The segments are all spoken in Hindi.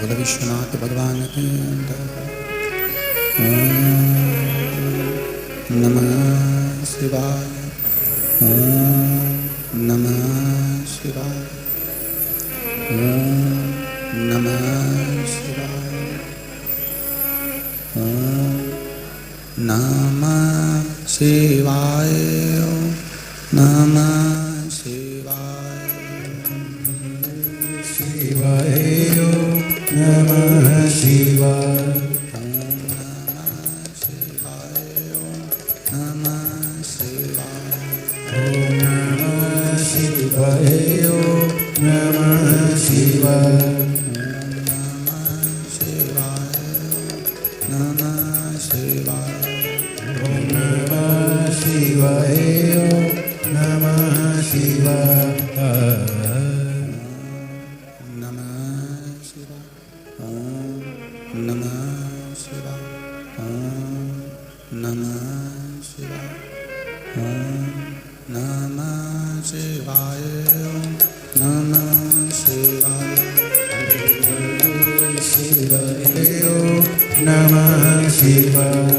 बोलो विश्वनाथ भगवान की। ओम नमः शिवाय। ओम नमः शिवाय। ओम नमः शिवाय। ओम नमः शिवाय। नमः शिवाय। शिवाय नमः शिवाय।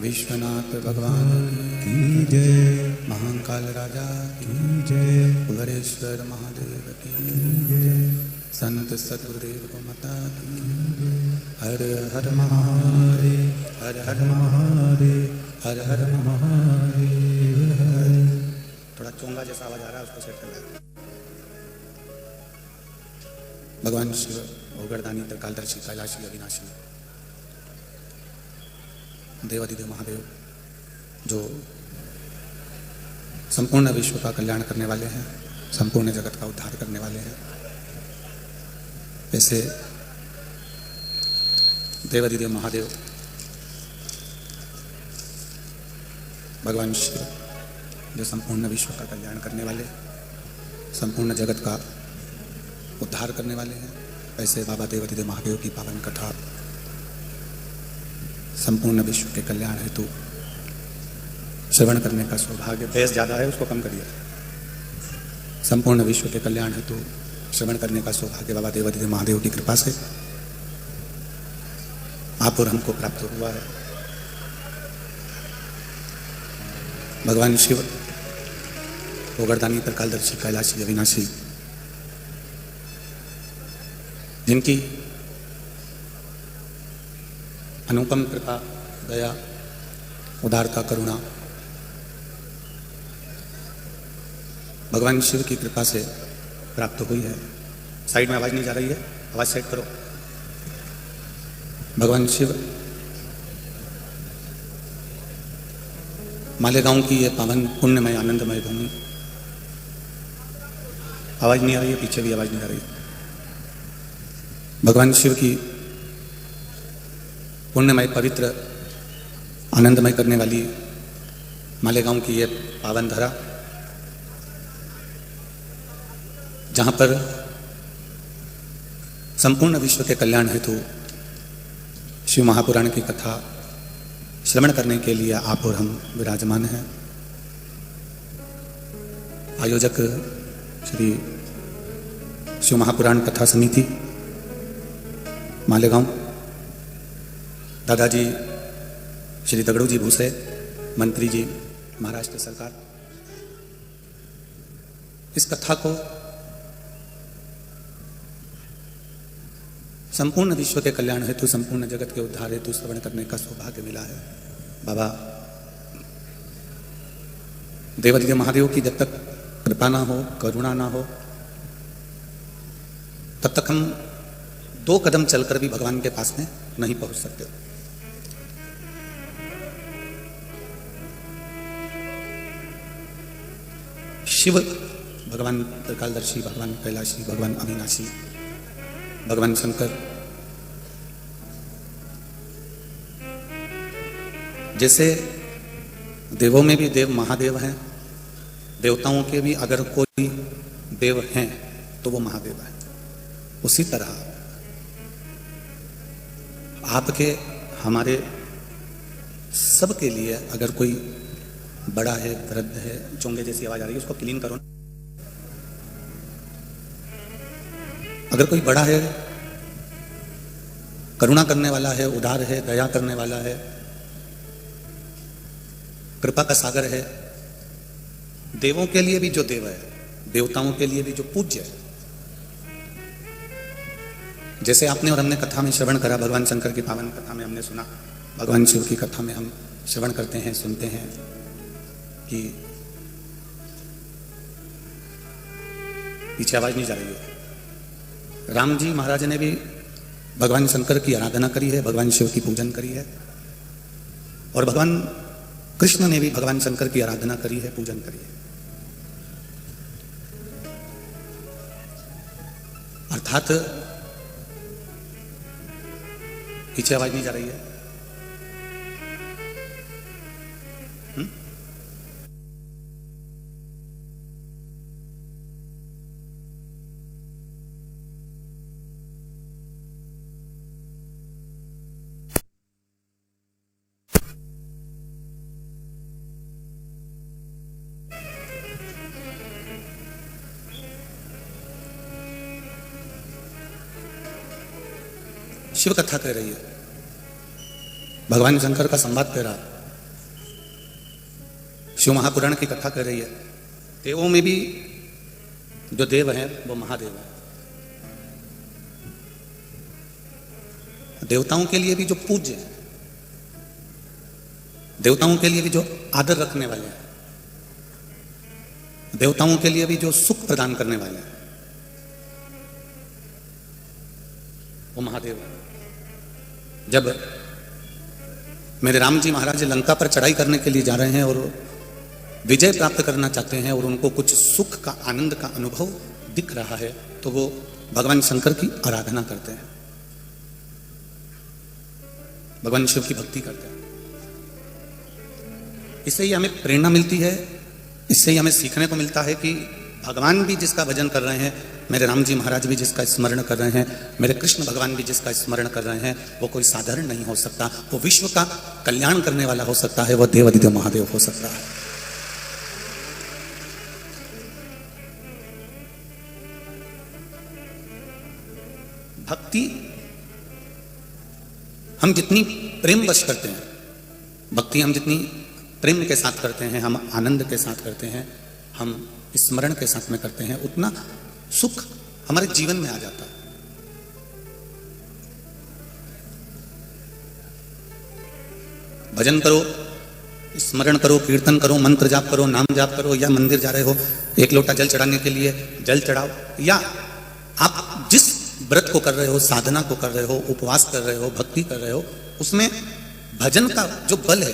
विश्वनाथ भगवान की जय। महाकाल राजा की जय। उग्रेश्वर महादेव की जय। संत सतगुरुदेव को माता की जय। हर हर महादेव। हर हर महादेव। हर हर महादेव। थोड़ा चोंगा जैसा आवाज आ रहा है, उसको सेट कर लें। भगवान शिव भोगरदानी त्रिकालदर्शी कैलाशी अविनाशी देवाधिदेव महादेव जो संपूर्ण विश्व का कल्याण करने वाले हैं, संपूर्ण जगत का उद्धार करने वाले हैं, ऐसे देवाधिदेव महादेव भगवान शिव जो संपूर्ण विश्व का कल्याण करने वाले, संपूर्ण जगत का उद्धार करने वाले हैं, ऐसे बाबा देवाधिदेव महादेव की पावन कथा संपूर्ण विश्व के कल्याण हेतु श्रवण करने का सौभाग्य। बेस ज्यादा है, उसको कम करिए। संपूर्ण विश्व के कल्याण हेतु श्रवण करने का सौभाग्य बाबा देवाधिदेव महादेव की कृपा से आप और हमको प्राप्त हुआ है। भगवान शिव भोगरदानी त्रिकालदर्शी कैलाशी अविनाशी जिनकी अनुपम कृपा, दया, उदारता, करुणा भगवान शिव की कृपा से प्राप्त हुई है। साइड में आवाज नहीं जा रही है, आवाज सेट करो। भगवान शिव मालेगांव की ये पावन पुण्यमय आनंदमय भूमि, आवाज नहीं आ रही है, पीछे भी आवाज नहीं आ रही है। भगवान शिव की पुण्यमय पवित्र आनंदमय करने वाली मालेगांव की ये पावन धरा, जहां पर संपूर्ण विश्व के कल्याण हेतु शिव महापुराण की कथा श्रवण करने के लिए आप और हम विराजमान हैं। आयोजक श्री शिव महापुराण कथा समिति मालेगांव, दादाजी श्री दगड़ू जी भूसे, मंत्री जी महाराष्ट्र सरकार इस कथा को संपूर्ण विश्व के कल्याण हेतु, संपूर्ण जगत के उद्धार हेतु श्रवण करने का सौभाग्य मिला है। बाबा देवादिदेव महादेव की जब तक कृपा ना हो, करुणा ना हो, तब तक हम 2 कदम चलकर भी भगवान के पास में नहीं पहुंच सकते। शिव भगवान त्रिकालदर्शी, भगवान कैलाशी, भगवान अविनाशी, भगवान शंकर जैसे देवों में भी देव महादेव हैं, देवताओं के भी अगर कोई देव हैं तो वो महादेव है। उसी तरह आपके हमारे सबके लिए अगर कोई बड़ा है, वृद्ध है, चोंगे जैसी आवाज आ रही है उसको क्लीन करो। अगर कोई बड़ा है, करुणा करने वाला है, उदार है, दया करने वाला है, कृपा का सागर है, देवों के लिए भी जो देव है, देवताओं के लिए भी जो पूज्य है, जैसे आपने और हमने कथा में श्रवण करा, भगवान शंकर की पावन कथा में हमने सुना, भगवान शिव की कथा में हम श्रवण करते हैं, सुनते हैं कि पीछे आवाज नहीं जा रही है। राम जी महाराज ने भी भगवान शंकर की आराधना करी है, भगवान शिव की पूजन करी है, और भगवान कृष्ण ने भी भगवान शंकर की आराधना करी है, पूजन करी है। अर्थात पीछे आवाज नहीं जा रही है। शिव कथा कह रही है, भगवान शंकर का संवाद कह रहा है, शिव महापुराण की कथा कह रही है। देवों में भी जो देव हैं वो महादेव है, देवताओं के लिए भी जो पूज्य है, देवताओं के लिए भी जो आदर रखने वाले हैं, देवताओं के लिए भी जो सुख प्रदान करने वाले हैं, वो महादेव है। जब मेरे राम जी महाराज लंका पर चढ़ाई करने के लिए जा रहे हैं और विजय प्राप्त करना चाहते हैं और उनको कुछ सुख का, आनंद का अनुभव दिख रहा है, तो वो भगवान शंकर की आराधना करते हैं, भगवान शिव की भक्ति करते हैं। इससे ही हमें प्रेरणा मिलती है, इससे ही हमें सीखने को मिलता है कि भगवान भी जिसका भजन कर रहे हैं, मेरे राम जी महाराज भी जिसका स्मरण कर रहे हैं, मेरे कृष्ण भगवान भी जिसका स्मरण कर रहे हैं, वो कोई साधारण नहीं हो सकता, वो विश्व का कल्याण करने वाला हो सकता है, वो देवादिदेव महादेव हो सकता है। भक्ति हम जितनी प्रेम वश करते हैं, भक्ति हम जितनी प्रेम के साथ करते हैं, हम आनंद के साथ करते हैं, हम स्मरण के साथ में करते हैं, उतना सुख हमारे जीवन में आ जाता है। भजन करो, स्मरण करो, कीर्तन करो, मंत्र जाप करो, नाम जाप करो, या मंदिर जा रहे हो एक लोटा जल चढ़ाने के लिए जल चढ़ाओ, या आप जिस व्रत को कर रहे हो, साधना को कर रहे हो, उपवास कर रहे हो, भक्ति कर रहे हो, उसमें भजन का जो बल है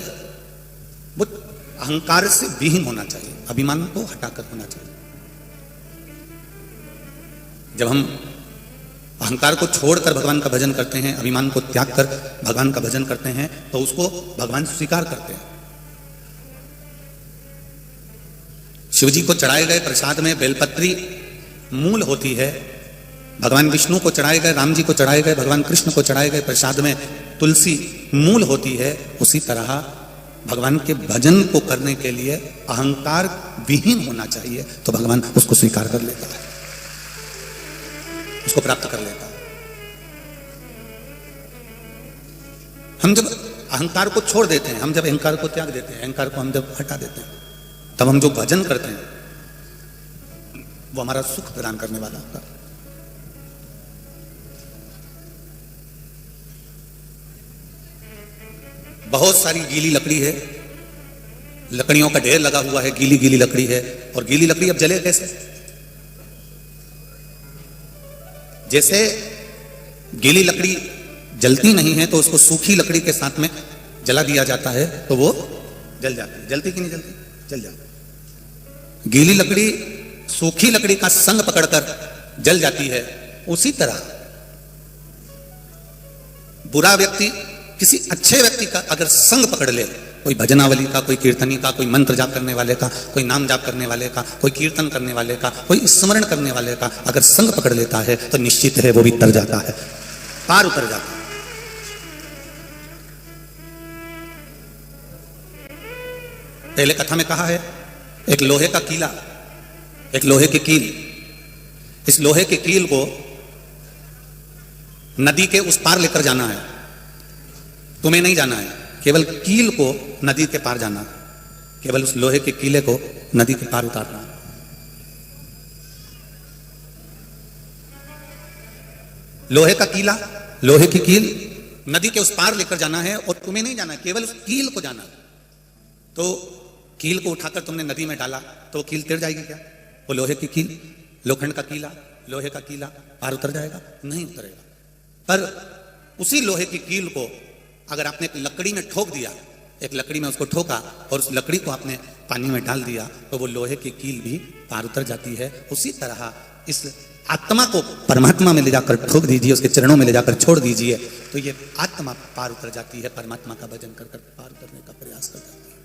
वो अहंकार से विहीन होना चाहिए, अभिमान को हटाकर होना चाहिए। जब हम अहंकार को छोड़कर भगवान का भजन करते हैं, अभिमान को त्याग कर भगवान का भजन करते हैं, तो उसको भगवान स्वीकार करते हैं। शिवजी को चढ़ाए गए प्रसाद में बेलपत्री मूल होती है, भगवान विष्णु को चढ़ाए गए, राम जी को चढ़ाए गए, भगवान कृष्ण को चढ़ाए गए प्रसाद में तुलसी मूल होती है। उसी तरह भगवान के भजन को करने के लिए अहंकार विहीन होना चाहिए, तो भगवान उसको स्वीकार कर लेता है, उसको प्राप्त कर लेता है। हम जब अहंकार को छोड़ देते हैं, हम जब अहंकार को त्याग देते हैं, अहंकार को हम जब हटा देते हैं, तब हम जो भजन करते हैं वो हमारा सुख प्रदान करने वाला होता है। बहुत सारी गीली लकड़ी है, लकड़ियों का ढेर लगा हुआ है, गीली गीली लकड़ी है, और गीली लकड़ी अब जले कैसे? जैसे गीली लकड़ी जलती नहीं है तो उसको सूखी लकड़ी के साथ में जला दिया जाता है तो वो जल जाती है। जलती कि नहीं जलती? जल जाती। गीली लकड़ी सूखी लकड़ी का संग पकड़कर जल जाती है। उसी तरह बुरा व्यक्ति किसी अच्छे व्यक्ति का अगर संग पकड़ ले, कोई भजनावली का, कोई कीर्तनी का, कोई मंत्र जाप करने वाले का, कोई नाम जाप करने वाले का, कोई कीर्तन करने वाले का, कोई स्मरण करने वाले का अगर संग पकड़ लेता है तो निश्चित है वो भी तर जाता है, पार उतर जाता है। पहले कथा में कहा है एक लोहे का कीला, एक लोहे की कील, इस लोहे की कील को नदी के उस पार लेकर जाना है। तुम्हें नहीं जाना है, केवल कील को नदी के पार जाना, केवल उस लोहे के कीले को नदी के पार उतारना। लोहे का कीला, लोहे की कील नदी के उस पार लेकर जाना है और तुम्हें नहीं जाना, केवल उस कील को जाना। तो कील को उठाकर तुमने नदी में डाला तो वो कील तिर जाएगी क्या? वो लोहे की कील, लोखंड का कीला, लोहे का कीला पार उतर जाएगा? नहीं उतरेगा। पर उसी लोहे की कील को अगर आपने एक लकड़ी में ठोक दिया, एक लकड़ी में उसको ठोका और उस लकड़ी को आपने पानी में डाल दिया तो वो लोहे की कील भी पार उतर जाती है। उसी तरह इस आत्मा को परमात्मा में ले जाकर ठोक दीजिए, उसके चरणों में ले जाकर छोड़ दीजिए तो ये आत्मा पार उतर जाती है। परमात्मा का भजन कर कर पार करने का प्रयास कर जाती है।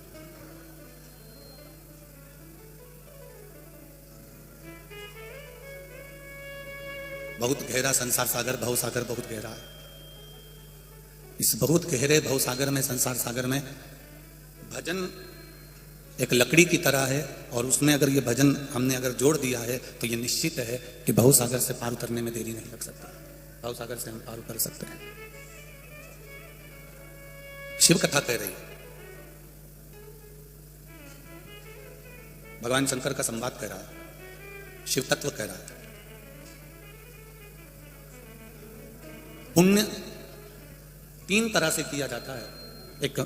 बहुत गहरा संसार सागर, भव सागर बहुत गहरा है। इस बहुत गहरे भव सागर में, संसार सागर में भजन एक लकड़ी की तरह है और उसमें अगर ये भजन हमने अगर जोड़ दिया है तो ये निश्चित है कि भव सागर से पार उतरने में देरी नहीं लग सकती। भव सागर से हम पार उतर सकते हैं। शिव कथा कह रही है, भगवान शंकर का संवाद कह रहा है, शिव तत्व कह रहा है। पुण्य तीन तरह से किया जाता है, एक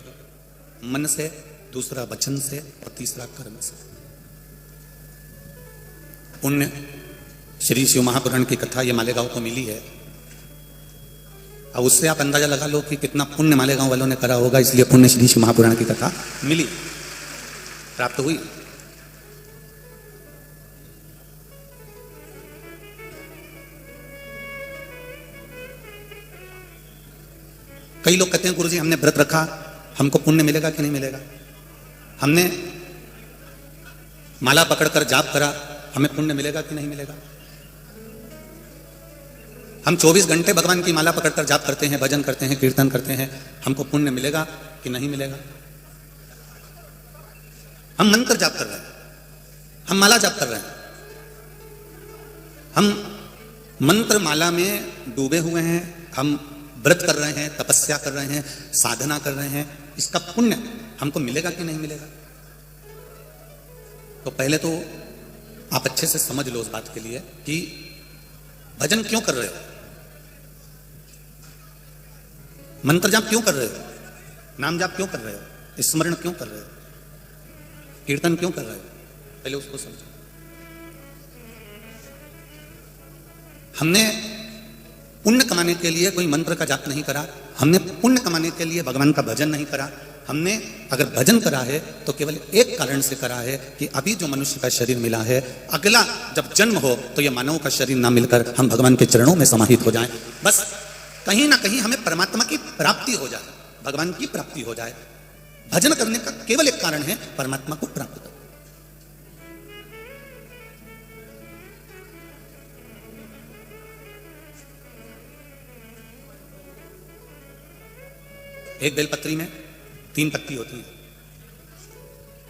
मन से, दूसरा वचन से और तीसरा कर्म से। पुण्य श्री शिव महापुराण की कथा ये मालेगांव को मिली है। अब उससे आप अंदाजा लगा लो कि कितना पुण्य मालेगांव वालों ने करा होगा, इसलिए पुण्य श्री शिव महापुराण की कथा मिली, प्राप्त हुई। कई लोग कहते हैं गुरुजी हमने व्रत रखा, हमको पुण्य मिलेगा कि नहीं मिलेगा? हमने माला पकड़कर जाप करा, हमें पुण्य मिलेगा कि नहीं मिलेगा? हम 24 घंटे भगवान की माला पकड़कर जाप करते हैं, भजन करते हैं, कीर्तन करते हैं, हमको पुण्य मिलेगा कि नहीं मिलेगा? हम मंत्र जाप कर रहे हैं, हम माला जाप कर रहे हैं, हम मंत्र माला में डूबे हुए हैं, हम व्रत कर रहे हैं, तपस्या कर रहे हैं, साधना कर रहे हैं, इसका पुण्य हमको मिलेगा कि नहीं मिलेगा? तो पहले तो आप अच्छे से समझ लो उस बात के लिए कि भजन क्यों कर रहे हो, मंत्र जाप क्यों कर रहे हो, नाम जाप क्यों कर रहे हो, स्मरण क्यों कर रहे हो, कीर्तन क्यों कर रहे हो, पहले उसको समझो। हमने पुण्य कमाने के लिए कोई मंत्र का जाप नहीं करा, हमने पुण्य कमाने के लिए भगवान का भजन नहीं करा। हमने अगर भजन करा है तो केवल एक कारण से करा है कि अभी जो मनुष्य का शरीर मिला है, अगला जब जन्म हो तो यह मानव का शरीर ना मिलकर हम भगवान के चरणों में समाहित हो जाएं, बस कहीं ना कहीं हमें परमात्मा की प्राप्ति हो जाए, भगवान की प्राप्ति हो जाए। भजन करने का केवल एक कारण है, परमात्मा को प्राप्त करना। एक बेलपत्री में 3 पत्ती होती है।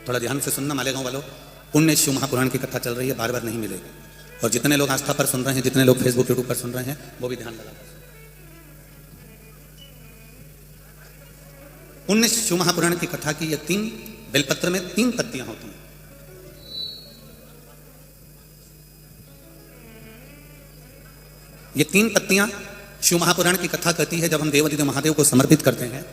थोड़ा ध्यान से सुनना मालेगांव वालों, पुण्य शिव महापुराण की कथा चल रही है, बार बार नहीं मिलेगी। और जितने लोग आस्था पर सुन रहे हैं, जितने लोग फेसबुक यूट्यूब पर सुन रहे हैं, वो भी ध्यान लगा। पुण्य शिव महापुराण की कथा की ये 3 बेलपत्र में 3 पत्तियां होती हैं। ये 3 पत्तियां शिव महापुराण की कथा कहती है जब हम देवादिदेव महादेव को समर्पित करते हैं,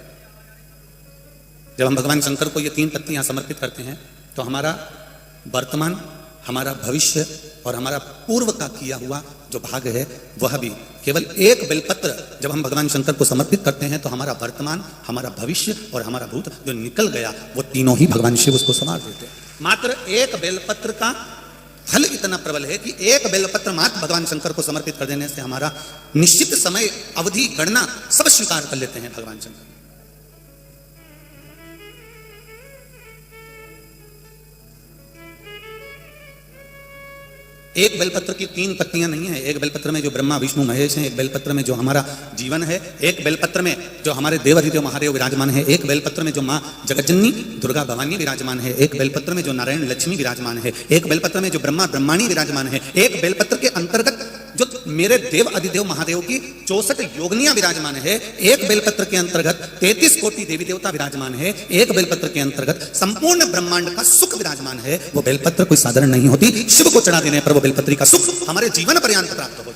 जब हम भगवान शंकर को ये 3 पत्तियां समर्पित करते हैं तो हमारा वर्तमान, हमारा भविष्य और हमारा पूर्व का किया हुआ जो भाग है वह भी केवल एक बेलपत्र जब हम भगवान शंकर को समर्पित करते हैं तो हमारा वर्तमान, हमारा भविष्य और हमारा भूत जो निकल गया वो तीनों ही भगवान शिव उसको संवार देते हैं। मात्र एक बेलपत्र का फल इतना प्रबल है कि एक बेलपत्र मात्र भगवान शंकर को समर्पित कर देने से हमारा निश्चित समय अवधि गणना सब स्वीकार कर लेते हैं भगवान शंकर। एक बेलपत्र की 3 पत्तियां नहीं है। एक बेलपत्र में जो ब्रह्मा विष्णु महेश हैं, एक बेलपत्र में जो हमारा जीवन है, एक बेलपत्र में जो हमारे देवादिदेव महादेव विराजमान है, एक बेलपत्र में जो माँ जगज्जननी दुर्गा भवानी विराजमान है, एक बेलपत्र में जो नारायण लक्ष्मी विराजमान है, एक बेलपत्र में जो ब्रह्मा ब्रह्माणी विराजमान है, एक बेलपत्र के अंतर्गत जो मेरे देव अधिदेव महादेव की 64 योगनियां विराजमान है, एक बेलपत्र के अंतर्गत 33 कोटि देवी देवता विराजमान है, एक बेलपत्र के अंतर्गत संपूर्ण ब्रह्मांड का सुख विराजमान है। वो बेलपत्र कोई साधारण नहीं होती। शिव को चढ़ा देने पर वो बेलपत्री का सुख हमारे जीवन पर्यंत प्राप्त हो।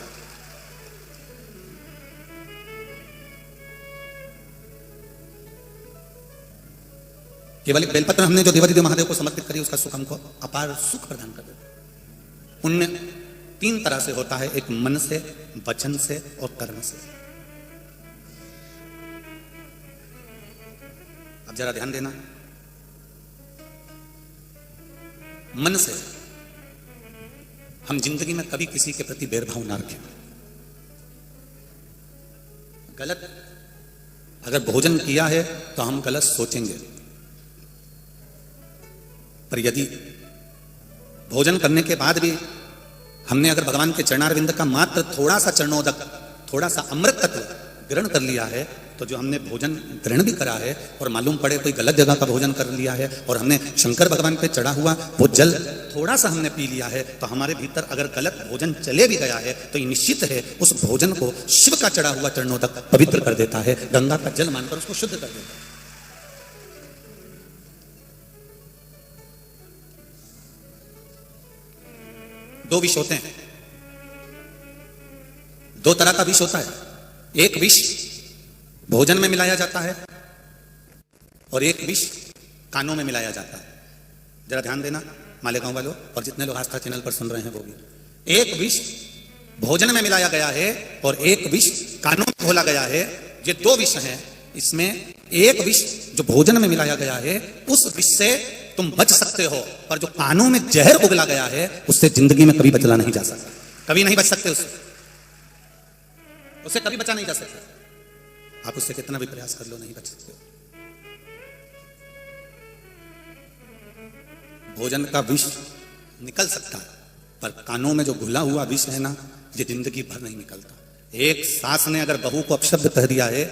केवल एक बेलपत्र हमने जो देवादिदेव महादेव को समर्पित करी उसका सुख हमको अपार सुख प्रदान कर देता। पुण्य 3 तरह से होता है, एक मन से, वचन से और कर्म से। अब जरा ध्यान देना, मन से हम जिंदगी में कभी किसी के प्रति भेदभाव ना रखें। गलत अगर भोजन किया है तो हम गलत सोचेंगे, पर यदि भोजन करने के बाद भी हमने अगर भगवान के चरणारविंद का मात्र थोड़ा सा चरणोदक, थोड़ा सा अमृत तत्व ग्रहण कर लिया है तो जो हमने भोजन ग्रहण भी करा है और मालूम पड़े कोई गलत जगह का भोजन कर लिया है और हमने शंकर भगवान पे चढ़ा हुआ वो जल थोड़ा सा हमने पी लिया है तो हमारे भीतर अगर गलत भोजन चले भी गया है तो ये निश्चित है उस भोजन को शिव का चढ़ा हुआ चरणोदक पवित्र कर देता है, गंगा का जल मानकर उसको शुद्ध कर देता है। दो विष होते हैं, 2 तरह का विष होता है। एक विष भोजन में मिलाया जाता है और एक विष कानों में मिलाया जाता है। जरा ध्यान देना मालेगांव वालों और जितने लोग आस्था चैनल पर सुन रहे हैं वो भी। एक विष भोजन में मिलाया गया है और एक विष कानों में घोला गया है। ये 2 विष हैं। इसमें एक विष जो भोजन में मिलाया गया है उस विष से तुम बच सकते हो, पर जो कानों में जहर उगला गया है उससे जिंदगी में कभी बचला नहीं जा सकता, कभी नहीं बच सकते उससे कभी बचा नहीं जा सकता। आप उससे कितना भी प्रयास कर लो नहीं बच सकते। भोजन का विष निकल सकता है पर कानों में जो घुला हुआ विष है ना ये जिंदगी भर नहीं निकलता। एक सास ने अगर बहू को अपशब्द कह दिया है,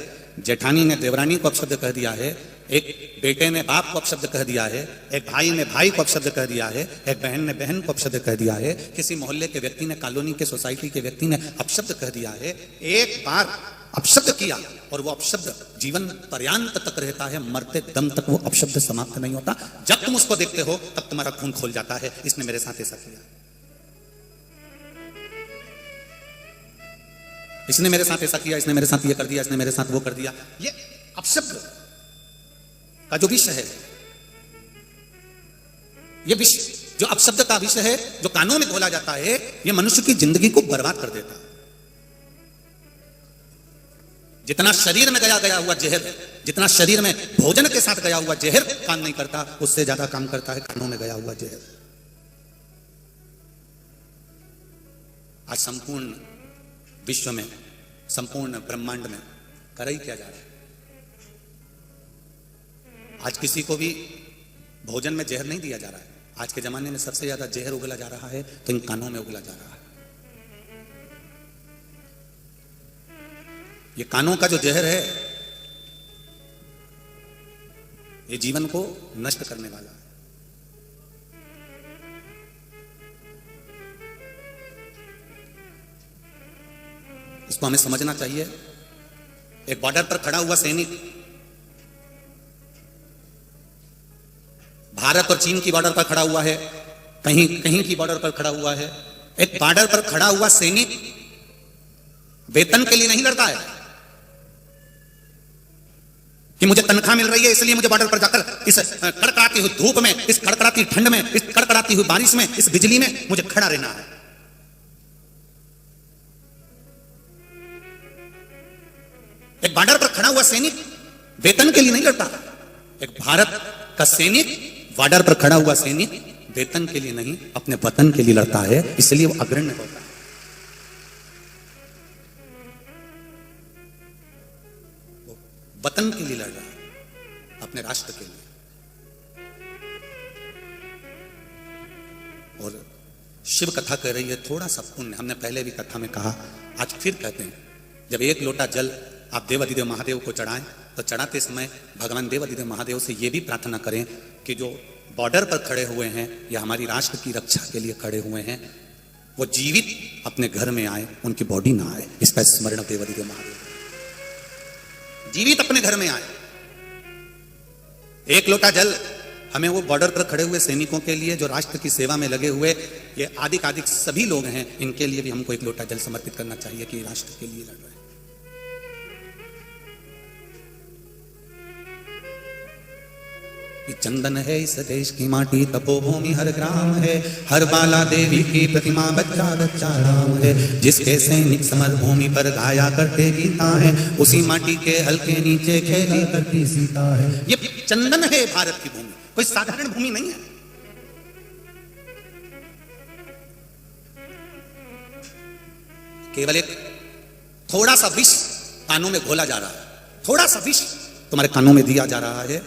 जेठानी ने देवरानी को अपशब्द कह दिया है, एक बेटे ने बाप को अपशब्द कह दिया है, एक भाई ने भाई को अपशब्द कह दिया है, एक बहन ने बहन को अपशब्द कह दिया है, किसी मोहल्ले के व्यक्ति ने, कॉलोनी के, सोसाइटी के व्यक्ति ने अपशब्द कह दिया है। एक बार अपशब्द किया और वो अपशब्द जीवन पर्यंत तक रहता है, मरते दम तक वो अपशब्द समाप्त नहीं होता। जब तुम उसको देखते हो तब तुम्हारा खून खोल जाता है, इसने मेरे साथ ऐसा किया, इसने मेरे साथ ऐसा किया, इसने मेरे साथ ये कर दिया, इसने मेरे साथ वो कर दिया। ये अपशब्द का जो विष है, ये विष जो अपशब्द का विष है जो कानों में घोला जाता है, ये मनुष्य की जिंदगी को बर्बाद कर देता है। जितना शरीर में गया हुआ जहर, जितना शरीर में भोजन के साथ गया हुआ जहर काम नहीं करता, उससे ज्यादा काम करता है कानों में गया हुआ जहर। आज संपूर्ण विश्व में, संपूर्ण ब्रह्मांड में कर ही क्या जा रहा है? आज किसी को भी भोजन में जहर नहीं दिया जा रहा है। आज के जमाने में सबसे ज्यादा जहर उगला जा रहा है तो इन कानों में उगला जा रहा है। ये कानों का जो जहर है ये जीवन को नष्ट करने वाला है। इसको हमें समझना चाहिए। एक बॉर्डर पर खड़ा हुआ सैनिक भारत और चीन की बॉर्डर पर खड़ा हुआ है, कहीं कहीं की बॉर्डर पर खड़ा हुआ है। एक बॉर्डर पर खड़ा हुआ सैनिक वेतन के लिए नहीं लड़ता है कि मुझे तनख्वाह मिल रही है इसलिए मुझे बॉर्डर पर जाकर इस कड़कड़ाती हुई धूप में, इस कड़कड़ाती ठंड में, इस कड़कड़ाती हुई बारिश में, इस बिजली में मुझे खड़ा रहना है। एक बॉर्डर पर खड़ा हुआ सैनिक वेतन के लिए नहीं लड़ता। एक भारत का सैनिक, बॉर्डर पर खड़ा हुआ सैनिक वेतन के लिए नहीं, अपने वतन के लिए लड़ता है, इसलिए वो अग्रण्य होता है। वो वतन के लिए लड़ रहा है, अपने राष्ट्र के लिए। और शिव कथा कह रही है थोड़ा सा पुण्य, हमने पहले भी कथा में कहा, आज फिर कहते हैं, जब एक लोटा जल आप देवाधिदेव महादेव को चढ़ाएं तो चढ़ाते समय भगवान देवाधिदेव महादेव से यह भी प्रार्थना करें कि जो बॉर्डर पर खड़े हुए हैं या हमारी राष्ट्र की रक्षा के लिए खड़े हुए हैं वो जीवित अपने घर में आए, उनकी बॉडी ना आए। इसका स्मरण देवाधिदेव महादेव, जीवित अपने घर में आए। एक लोटा जल हमें वो बॉर्डर पर खड़े हुए सैनिकों के लिए, जो राष्ट्र की सेवा में लगे हुए ये आदिक सभी लोग हैं, इनके लिए भी हमको एक लोटा जल समर्पित करना चाहिए कि राष्ट्र के लिए लड़ रहे हैं। चंदन है इस देश की माटी, तपोभूमि हर ग्राम है, हर बाला देवी की प्रतिमा, बच्चा बच्चा राम है। जिसके सैनिक समर भूमि पर गाया करते गीता है, उसी माटी के हल्के नीचे खेली करती सीता है। ये चंदन है भारत की भूमि, कोई साधारण भूमि नहीं है। केवल एक थोड़ा सा विष कानों में घोला जा रहा है, थोड़ा सा विष तुम्हारे कानों में दिया जा रहा है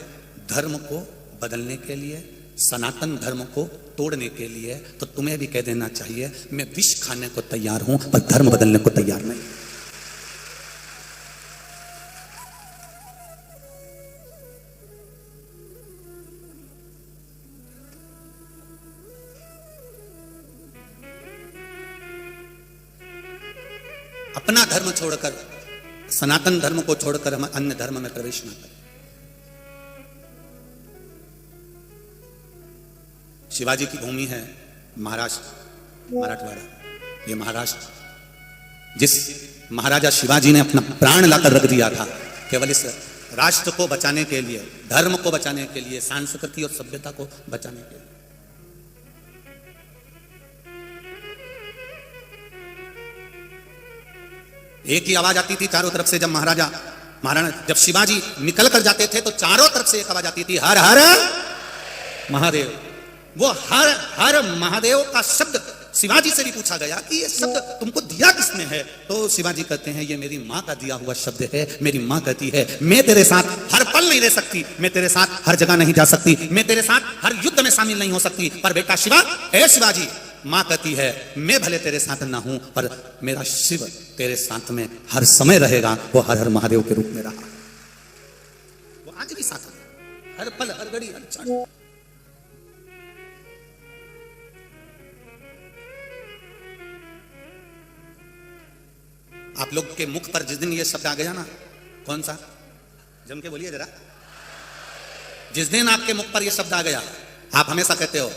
धर्म को बदलने के लिए, सनातन धर्म को तोड़ने के लिए। तो तुम्हें भी कह देना चाहिए मैं विष खाने को तैयार हूं पर धर्म बदलने को तैयार नहीं। अपना धर्म छोड़कर, सनातन धर्म को छोड़कर हम अन्य धर्म में प्रवेश न करें। शिवाजी की भूमि है महाराष्ट्र, मराठवाड़ा। ये महाराष्ट्र जिस महाराजा शिवाजी ने अपना प्राण लाकर रख दिया था केवल इस राष्ट्र को बचाने के लिए, धर्म को बचाने के लिए, संस्कृति और सभ्यता को बचाने के लिए। एक ही आवाज आती थी चारों तरफ से, जब महाराजा जब शिवाजी निकल कर जाते थे तो चारों तरफ से एक आवाज आती थी, हर हर महादेव। वो हर हर महादेव का शब्द शिवाजी से भी पूछा गया कि ये शब्द तुमको दिया किसने है? तो शिवाजी कहते हैं ये मेरी मां का दिया हुआ शब्द है। मेरी मां कहती है मैं तेरे साथ हर पल नहीं रह सकती, मैं तेरे साथ हर जगह नहीं जा सकती, मैं तेरे साथ हर युद्ध में शामिल नहीं हो सकती, पर बेटा शिवा, हे शिवाजी, मां कहती है मैं भले तेरे साथ ना हूं पर मेरा शिव तेरे साथ में हर समय रहेगा। वो हर हर महादेव के रूप में रहा, वो आज भी साथ है, हर पल, हर घड़ी, हर क्षण। आप लोग के मुख पर जिस दिन ये शब्द आ गया ना, कौन सा, जम के बोलिए जरा, जिस दिन आपके मुख पर ये शब्द आ गया, आप हमेशा कहते हो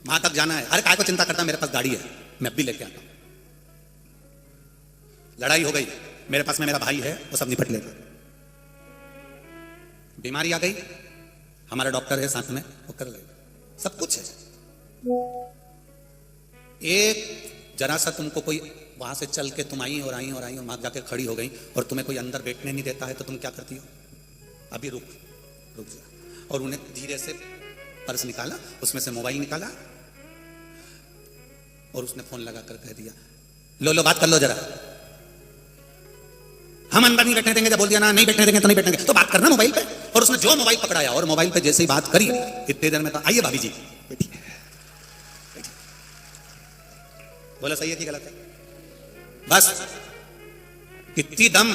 वहां तक जाना है, अरे काय को चिंता करता, मेरे पास गाड़ी है, मैं अब भी लेके आता हूं। लड़ाई हो गई, मेरे पास में मेरा भाई है, वो सब निपट लेगा। बीमारी आ गई, हमारा डॉक्टर है साथ में, वो कर लेगा, सब कुछ है। एक जरा सा तुमको कोई वहां से चल के तुम आई और वहां जाके खड़ी हो गई और तुम्हें कोई अंदर बैठने नहीं देता है, तो तुम क्या करती हो? अभी रुक जा। और उन्हें धीरे से पर्स निकाला, उसमें से मोबाइल निकाला और उसने फोन लगा कर कह दिया, लो बात कर लो जरा, हम अंदर नहीं बैठने देंगे। जब बोल दिया ना नहीं बैठने देंगे तो नहीं बैठने देंगे, तो बात करना मोबाइल पे। और उसने जो मोबाइल पकड़ाया और मोबाइल पे जैसे ही बात करी, इतनी देर में कहा आइए भाभी जी बैठिए। बोला सही है कि गलत है? बस कितनी दम,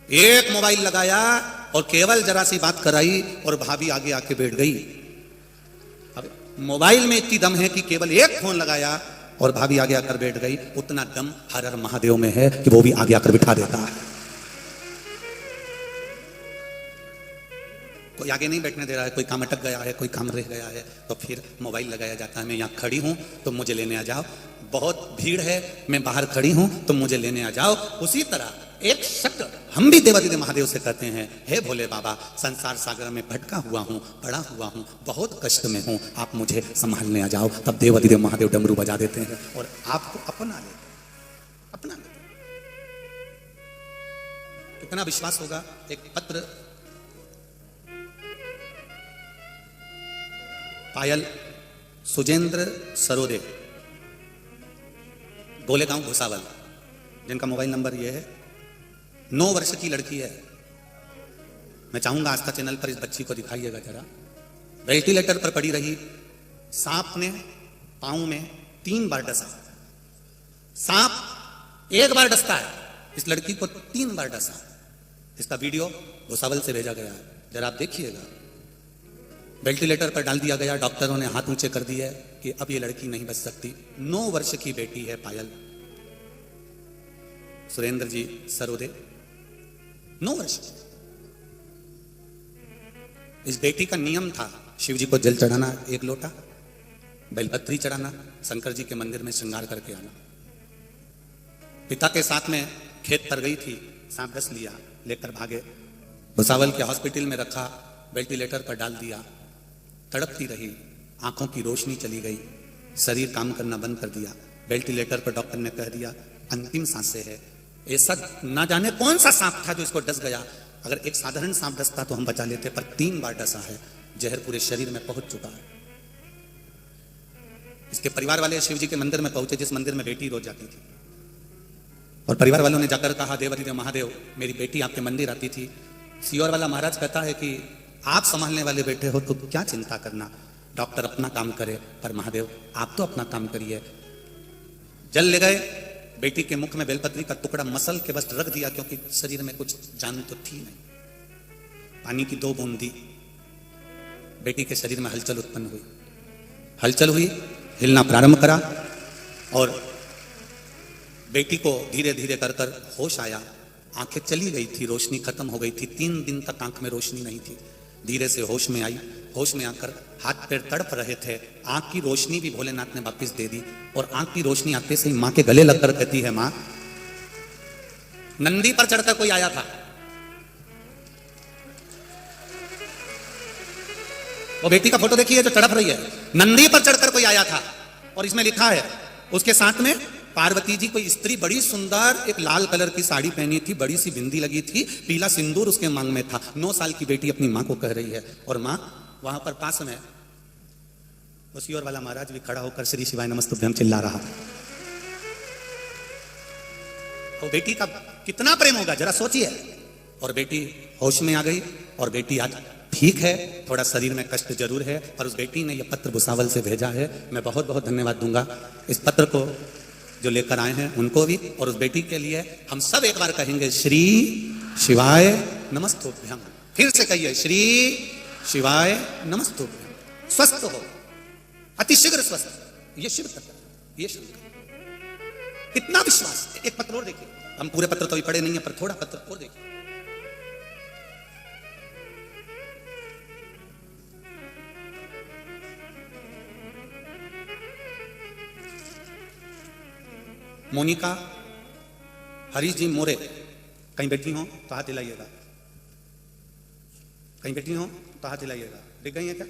एक मोबाइल लगाया और केवल जरा सी बात कराई और भाभी आगे आके बैठ गई। अब मोबाइल में इतनी दम है कि केवल एक फोन लगाया और भाभी आगे आकर बैठ गई। उतना दम हर हर महादेव में है कि वो भी आगे आकर बिठा देता है। कोई आगे नहीं बैठने दे रहा है, कोई काम अटक गया है, कोई काम रह गया है, तो फिर मोबाइल लगाया जाता है, मैं यहाँ खड़ी हूँ तो मुझे लेने आ जाओ, बहुत भीड़ है मैं बाहर खड़ी हूँ तो मुझे लेने आ जाओ। उसी तरह एक शब्द हम भी देवादिदेव महादेव से कहते हैं, हे भोले बाबा, संसार सागर में भटका हुआ हूँ, पड़ा हुआ हूँ, बहुत कष्ट में हूँ, आप मुझे संभालने आ जाओ। तब देवादिदेव महादेव डमरू बजा देते हैं और आपको अपना लेते हैं। कितना विश्वास होगा। एक पत्र पायल सुजेंद्र सरोदे, गोलेगांव भुसावल, जिनका मोबाइल नंबर ये है, 9 वर्ष की लड़की है। मैं चाहूंगा आस्था चैनल पर इस बच्ची को दिखाइएगा जरा। वेंटिलेटर पर पड़ी रही, सांप ने पांव में 3 बार डसा। सांप 1 बार डसता है, इस लड़की को 3 बार डसा। इसका वीडियो भुसावल से भेजा गया है, जरा आप देखिएगा। वेंटिलेटर पर डाल दिया गया, डॉक्टरों ने हाथ ऊंचे कर दिए कि अब ये लड़की नहीं बच सकती। 9 वर्ष की बेटी है पायल सुरेंद्र जी सरोदे, 9 वर्ष। इस बेटी का नियम था शिव जी को जल चढ़ाना 1 लोटा, बेलपत्री चढ़ाना, शंकर जी के मंदिर में श्रृंगार करके आना। पिता के साथ में खेत पर गई थी, सांप डस लिया, लेकर भागे, भुसावल के हॉस्पिटल में रखा, वेंटिलेटर पर डाल दिया, तड़पती रही, आंखों की रोशनी चली गई, शरीर काम करना बंद कर दिया। वेंटिलेटर पर डॉक्टर ने कह दिया अंतिम सांसें है। ऐसा ना जाने कौन सा सांप था जो इसको डस गया। अगर एक साधारण सांप डसता तो हम बचा लेते, पर 3 बार डसा है, जहर पूरे शरीर में पहुंच चुका है। इसके परिवार वाले शिव जी के मंदिर में पहुंचे, जिस मंदिर में बेटी रोज जाती थी, और परिवार वालों ने जाकर कहा, देवादिदेव महादेव, मेरी बेटी आपके मंदिर आती थी। सीओर वाला महाराज कहता है कि आप संभालने वाले बैठे हो तो क्या चिंता करना, डॉक्टर अपना काम करे, पर महादेव आप तो अपना काम करिए। जल ले गए, बेटी के मुख में बेलपत्री का टुकड़ा मसल के बस रख दिया, क्योंकि शरीर में कुछ जान तो थी नहीं। पानी की 2 बूंद दी, बेटी के शरीर में हलचल उत्पन्न हुई, हलचल हुई, हिलना प्रारंभ करा, और बेटी को धीरे धीरे कर कर होश आया। आंखें चली गई थी, रोशनी खत्म हो गई थी, 3 दिन तक आंख में रोशनी नहीं थी। धीरे से होश में आई, होश में आकर हाथ पैर तड़प रहे थे, आंख की रोशनी भी भोलेनाथ ने वापस दे दी, और आंख की रोशनी आते से ही मां के गले लगकर कहती है, मां, नंदी पर चढ़कर कोई आया था। वो बेटी का फोटो देखिए जो तड़प रही है, नंदी पर चढ़कर कोई आया था, और इसमें लिखा है, उसके साथ में पार्वती जी, कोई स्त्री बड़ी सुंदर, एक लाल कलर की साड़ी पहनी थी, बड़ी सी बिंदी लगी थी, पीला सिंदूर उसके मांग में था। 9 साल की बेटी अपनी मां को कह रही है, और मां वहां पर पास में उसी और वाला महाराज भी खड़ा होकर श्री शिवाय नमस्तुभ्यम चिल्ला रहा। तो बेटी का कितना प्रेम होगा जरा सोचिए। और बेटी होश में आ गई, और बेटी आज ठीक है, थोड़ा शरीर में कष्ट जरूर है, पर उस बेटी ने यह पत्र भुसावल से भेजा है। मैं बहुत बहुत धन्यवाद दूंगा इस पत्र को जो लेकर आए हैं उनको भी, और उस बेटी के लिए हम सब एक बार कहेंगे श्री शिवाय नमस्तुभ्यम। फिर से कहिए श्री शिवाय नमस्तुभ्यम। स्वस्थ हो, अतिशीघ्र स्वस्थ। ये शिव तत्व, ये शंकर, कितना विश्वास। एक पत्र और देखिए, हम पूरे पत्र तो अभी पढ़े नहीं है, पर थोड़ा पत्र और देखिए। मोनिका हरीश जी मोरे, कहीं बैठी हो तो हाथ हिलाइएगा, कहीं बैठी हो तो हाथ हिलाइएगा। दिख गई है क्या?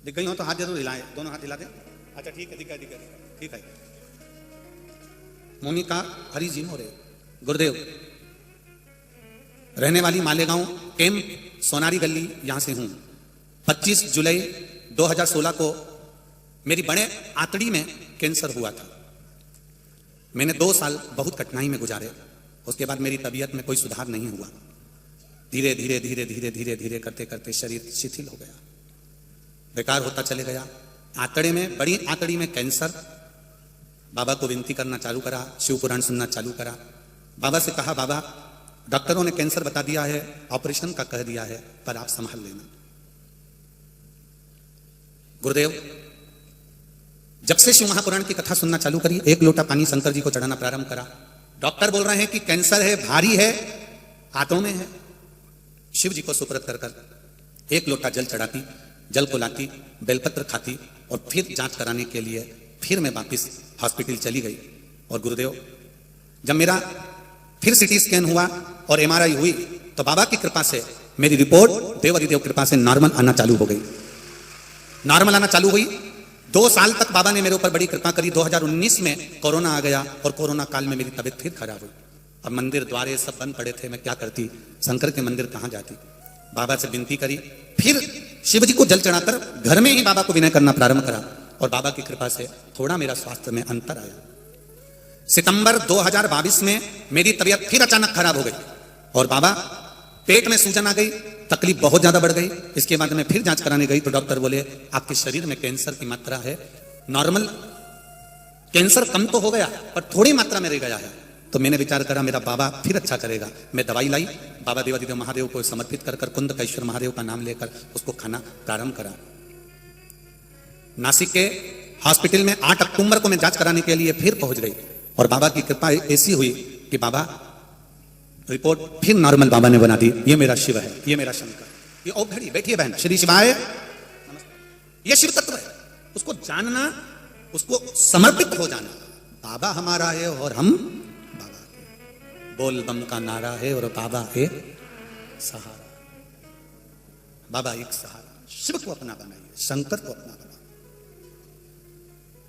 दिख गई हो तो हाथ जरूर हिलाएं, दोनों हाथ हिला दें। अच्छा ठीक है, दिखा दिखा ठीक है। मोनिका हरीश जी मोरे, गुरुदेव, रहने वाली मालेगांव कैंप सोनारी गली, यहां से हूं। 25 जुलाई 2016 को मेरी बड़े आंतड़ी में कैंसर हुआ था। मैंने 2 साल बहुत कठिनाई में गुजारे। उसके बाद मेरी तबीयत में कोई सुधार नहीं हुआ। धीरे धीरे धीरे धीरे धीरे धीरे करते करते शरीर शिथिल हो गया, बेकार होता चले गया। आंतड़े में, बड़ी आंतड़ी में कैंसर। बाबा को विनती करना चालू करा, शिव पुराण सुनना चालू करा। बाबा से कहा, बाबा डॉक्टरों ने कैंसर बता दिया है, ऑपरेशन का कह दिया है, पर आप संभाल लेना। गुरुदेव, जब से शिव महापुराण की कथा सुनना चालू करी, 1 लोटा पानी शंकर जी को चढ़ाना प्रारंभ करा। डॉक्टर बोल रहे हैं कि कैंसर है, भारी है, हाथों में है, शिव जी को सुपुर्द कर कर एक लोटा जल चढ़ाती, जल को लाती, बेलपत्र खाती और फिर जांच कराने के लिए फिर मैं वापिस हॉस्पिटल चली गई। और गुरुदेव, जब मेरा फिर सीटी स्कैन हुआ और एमआरआई हुई तो बाबा की कृपा से मेरी रिपोर्ट देव कृपा से नॉर्मल आना चालू हो गई। नॉर्मल आना चालू हुई। 2 साल तक बाबा ने मेरे ऊपर बड़ी कृपा करी। 2019 में कोरोना आ गया और कोरोना काल में मेरी तबीयत फिर खराब हुई। अब मंदिर द्वारे सब बंद पड़े थे, मैं क्या करती, शंकर के मंदिर कहां जाती। बाबा से विनती करी, फिर शिव जी को जल चढ़ाकर घर में ही बाबा को विनय करना प्रारंभ करा और बाबा की कृपा से थोड़ा मेरा स्वास्थ्य में अंतर आया। सितंबर 2022 में मेरी तबीयत फिर अचानक खराब हो गई और बाबा पेट में सूजन आ गई, तकलीफ बहुत ज्यादा बढ़ गई। इसके बाद मैं फिर जांच कराने गई तो डॉक्टर बोले आपके शरीर में कैंसर की मात्रा है, नॉर्मल कैंसर कम तो हो गया पर थोड़ी मात्रा में रह गया है। तो मैंने विचार करा मेरा बाबा फिर अच्छा करेगा। मैं दवाई लाई, बाबा देवादिदेव महादेव को समर्पित कर कुंदकेश्वर महादेव का नाम लेकर उसको खाना प्रारंभ करा। नासिक के हॉस्पिटल में 8 अक्टूबर को मैं जांच कराने के लिए फिर पहुंच गई और बाबा की कृपा ऐसी हुई कि बाबा रिपोर्ट फिर नॉर्मल बाबा ने बना दी। ये मेरा शिव है, ये मेरा शंकर। ये ओ घड़ी बैठिए बहन, श्री शिवाय। ये शिव तत्व है, उसको जानना, उसको समर्पित हो जाना। बाबा हमारा है और हम बाबा के। बोल बम का नारा है और बाबा है सहारा। बाबा एक सहारा। शिव को अपना बनाइए, शंकर को अपना बनाइए।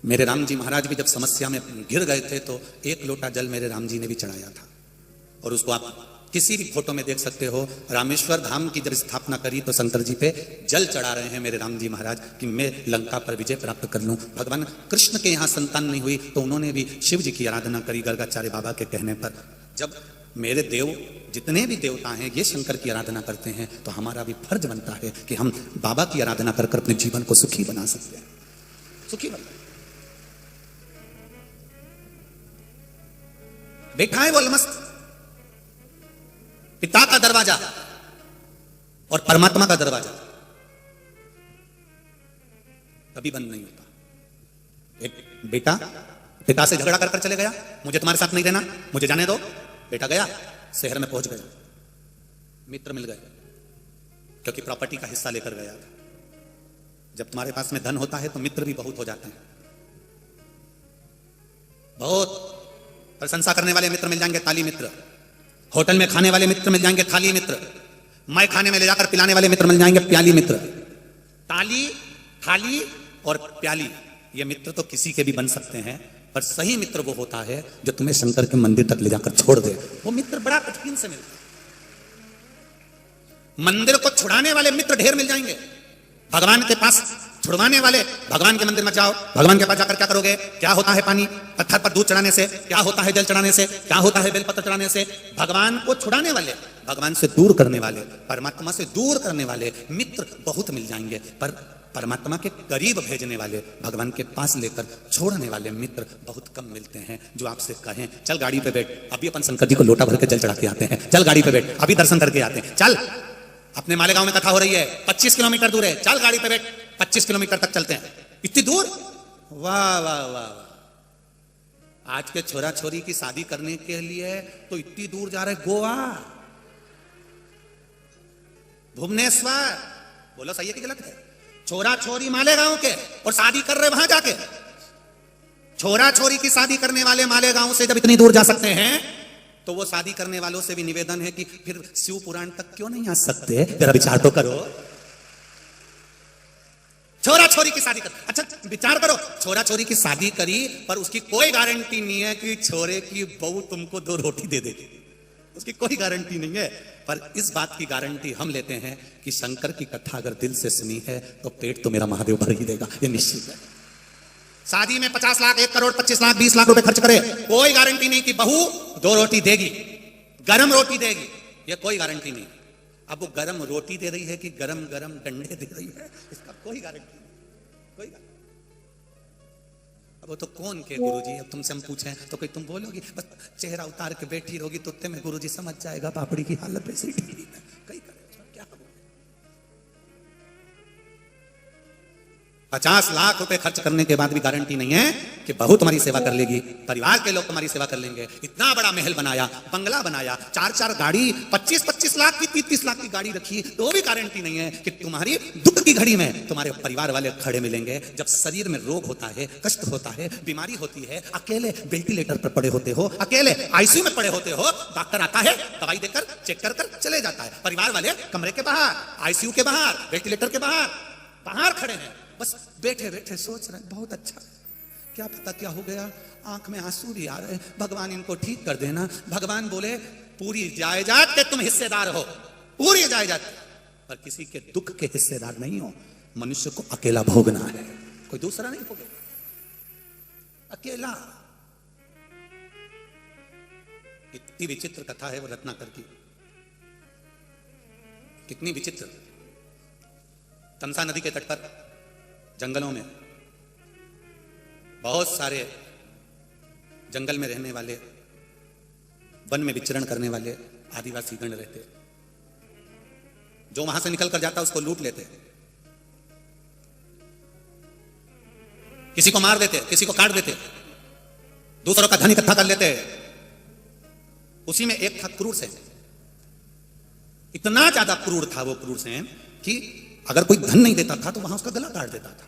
मेरे राम जी महाराज भी जब समस्या में घिर गए थे तो 1 लोटा जल मेरे राम जी ने भी चढ़ाया था और उसको आप किसी भी फोटो में देख सकते हो। रामेश्वर धाम की जब स्थापना करी तो शंकर जी पे जल चढ़ा रहे हैं मेरे राम जी महाराज कि मैं लंका पर विजय प्राप्त कर लूं। भगवान कृष्ण के यहाँ संतान नहीं हुई तो उन्होंने भी शिव जी की आराधना करी गर्गाचार्य बाबा के कहने पर। जब मेरे देव जितने भी देवता हैं ये शंकर की आराधना करते हैं तो हमारा भी फर्ज बनता है कि हम बाबा की आराधना कर अपने जीवन को सुखी बना सकते हैं, सुखी बना। बैठा है वो अलमस्त पिता का दरवाजा और परमात्मा का दरवाजा कभी बंद नहीं होता। एक बेटा पिता से झगड़ा कर चले गया, मुझे तुम्हारे साथ नहीं रहना, मुझे जाने दो। बेटा गया, शहर में पहुंच गया, मित्र मिल गए क्योंकि प्रॉपर्टी का हिस्सा लेकर गया था। जब तुम्हारे पास में धन होता है तो मित्र भी बहुत हो जाते हैं। बहुत प्रशंसा करने वाले मित्र मिल जाएंगे, ताली मित्र। होटल में खाने वाले मित्र मिल जाएंगे, थाली मित्र। मैं खाने में ले जाकर पिलाने वाले मित्र मिल जाएंगे, प्याली मित्र। ताली, थाली और प्याली, ये मित्र तो किसी के भी बन सकते हैं पर सही मित्र वो होता है जो तुम्हें शंकर के मंदिर तक ले जाकर छोड़ दे। वो मित्र बड़ा कठिन से मिलता है। मंदिर को छुड़ाने वाले मित्र ढेर मिल जाएंगे, भगवान के पास छुड़वाने वाले। भगवान के मंदिर में जाओ, भगवान के पास जाकर क्या करोगे? क्या होता है पानी? पत्थर पर दूध चढ़ाने से क्या होता है? जल चढ़ाने से क्या होता है? बेलपत्र चढ़ाने से। भगवान को छुड़ाने वाले, भगवान से दूर करने वाले, परमात्मा से दूर करने वाले मित्र बहुत मिल जाएंगे, पर परमात्मा के करीब भेजने वाले, भगवान के पास लेकर छोड़ने वाले मित्र बहुत कम मिलते हैं जो आपसे कहें चल गाड़ी पे बैठ, अभी अपन शंकर जी को लोटा भर के जल चढ़ा के आते हैं, चल गाड़ी पे बैठ, अभी दर्शन करके आते हैं, चल अपने मालेगांव में कथा हो रही है, 25 किलोमीटर दूर है, चल गाड़ी पे बैठ, 25 किलोमीटर तक चलते हैं। इतनी दूर? वाह वाह वाह। आज के छोरा छोरी की शादी करने के लिए तो इतनी दूर जा रहे, गोवा, भुवनेश्वर। बोलो सही है कि गलत है? छोरा छोरी मालेगांव के और शादी कर रहे वहां जाके। छोरा छोरी की शादी करने वाले मालेगांव से जब इतनी दूर जा सकते हैं तो वो शादी करने वालों से भी निवेदन है कि फिर शिव पुराण तक क्यों नहीं आ सकते? जरा विचार तो करो। छोरा छोरी की शादी कर, अच्छा विचार करो, छोरा छोरी की शादी करी पर उसकी कोई गारंटी नहीं है कि छोरे की बहू तुमको 2 रोटी दे देगी, उसकी कोई गारंटी नहीं है। पर इस बात की गारंटी हम लेते हैं कि शंकर की कथा अगर दिल से सुनी है तो पेट तो मेरा महादेव भर ही देगा, ये निश्चित है। शादी में 50 लाख, 1 करोड़, 25 लाख, 20 लाख रुपए खर्च करे, कोई गारंटी नहीं कि बहू 2 रोटी देगी, गरम रोटी देगी, ये कोई गारंटी नहीं। अब वो गरम रोटी दे रही है कि गरम गरम डंडे दे रही है, इसका कोई गारंटी नहीं, कोई गारंटी। अब वो तो कौन के गुरुजी, अब तुमसे हम पूछें तो कोई तुम बोलोगी बस चेहरा उतार के बैठी रहोगी तो में गुरुजी समझ जाएगा पापड़ी की हालत ऐसी ठीक है, कई करे क्या 50 लाख रुपए खर्च करने के बाद भी गारंटी नहीं है कि बहू तुम्हारी सेवा कर लेगी, परिवार के लोग तुम्हारी सेवा कर लेंगे। इतना बड़ा महल बनाया, बंगला बनाया, 4-4 गाड़ी, 25-25 लाख की, 30-30 लाख की गाड़ी रखी, तो भी गारंटी नहीं है कि तुम्हारी दुख की घड़ी में तुम्हारे परिवार वाले खड़े मिलेंगे। जब शरीर में रोग होता है, कष्ट होता है, बीमारी होती है, अकेले वेंटिलेटर पर पड़े होते हो, अकेले आईसीयू में पड़े होते हो, डॉक्टर आता है, दवाई देकर चेक कर कर चले जाता है, परिवार वाले कमरे के बाहर, आईसीयू के बाहर, वेंटिलेटर के बाहर खड़े हैं, बस बैठे बैठे सोच रहे हैं बहुत अच्छा, क्या पता क्या हो गया, आंख में आंसू भी आ रहे, भगवान इनको ठीक कर देना। भगवान बोले पूरी जायदाद के तुम हिस्सेदार हो, पूरी जायदाद, पर किसी के दुख के हिस्सेदार नहीं हो। मनुष्य को अकेला भोगना है, कोई दूसरा नहीं भोगेगा, अकेला। कितनी विचित्र कथा है वो रत्नाकर की, कितनी विचित्र। तमसा नदी के तट पर जंगलों में बहुत सारे जंगल में रहने वाले, वन में विचरण करने वाले आदिवासी गण रहते, जो वहां से निकल कर जाता उसको लूट लेते, किसी को मार देते, किसी को काट देते, दूसरों का धन इकट्ठा कर लेते। उसी में एक था क्रूरसेन। इतना ज्यादा क्रूर था वो क्रूरसेन कि अगर कोई धन नहीं देता था तो वहां उसका गला काट देता था।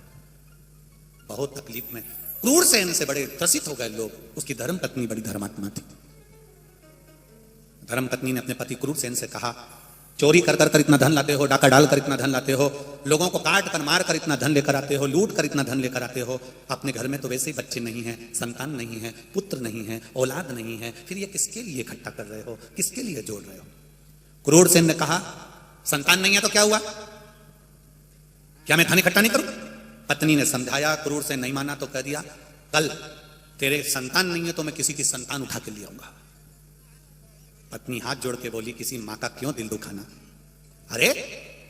बहुत तकलीफ में क्रूरसेन से बड़े त्रसित हो गए लोग। उसकी धर्मपत्नी बड़ी धर्मात्मा थी। धर्मपत्नी ने अपने पति क्रूरसेन से कहा, चोरी कर कर इतना धन लाते हो, डाका डाल कर इतना धन लाते हो, लोगों को काट कर मार कर इतना धन लेकर आते हो, लूट कर इतना धन लेकर आते हो, अपने घर में तो वैसे ही बच्चे नहीं हैं, संतान नहीं है, पुत्र नहीं है, औलाद नहीं है, फिर ये किसके लिए इकट्ठा कर रहे हो, किसके लिए जोड़ रहे हो? क्रूरसेन ने कहा, संतान नहीं है तो क्या हुआ, क्या मैं धन इकट्ठा नहीं करूं? पत्नी ने समझाया, क्रूरसेन नहीं माना तो कह दिया, कल तेरे संतान नहीं है तो मैं किसी की संतान उठा के ले आऊंगा। पत्नी हाथ जोड़ के बोली, किसी माँ का क्यों दिल दुखाना? अरे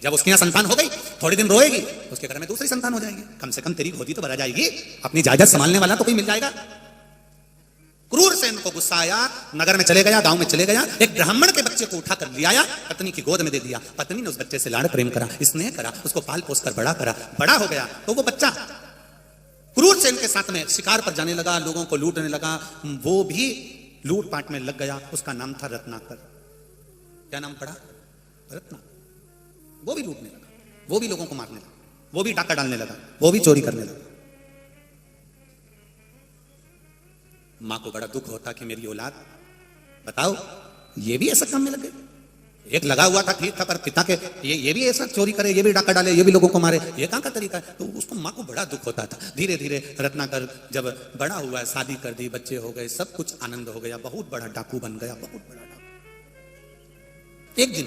जब उसके यहां संतान हो गई, थोड़ी दिन रोएगी, उसके घर में दूसरी संतान हो जाएगी, कम से कम तेरी गोदी तो भरा जाएगी, अपनी जायदाद संभालने वाला तो कोई मिल जाएगा। क्रूरसेन को गुस्सा आया, नगर में चले गया, गांव में चले गया, एक ब्राह्मण के बच्चे को उठा कर ले आया, पत्नी की गोद में दे दिया। पत्नी ने उस बच्चे से लाड़ प्रेम करा, स्नेह करा, उसको पाल पोस कर बड़ा करा। बड़ा हो गया तो वो बच्चा क्रूरसेन के साथ में शिकार पर जाने लगा, लोगों को लूटने लगा, वो भी लूटपाट में लग गया। उसका नाम था रत्नाकर। क्या नाम पड़ा? रत्नाकर। वो भी लूटने लगा, वो भी लोगों को मारने लगा, वो भी डाका डालने लगा, वो भी चोरी करने लगा। मां को बड़ा दुख होता कि मेरी औलाद, बताओ, ये भी ऐसा काम में लग गए। एक लगा हुआ था ठीक था, पर पिता के ये भी ऐसा चोरी करे, ये भी डाका डाले, ये भी लोगों को मारे, ये कहां का तरीका है? तो उसको मां को बड़ा दुख होता था। धीरे धीरे रत्नाकर जब बड़ा हुआ, शादी कर दी, बच्चे हो गए, सब कुछ आनंद हो गया, बहुत बड़ा डाकू बन गया, बहुत बड़ा डाकू। एक दिन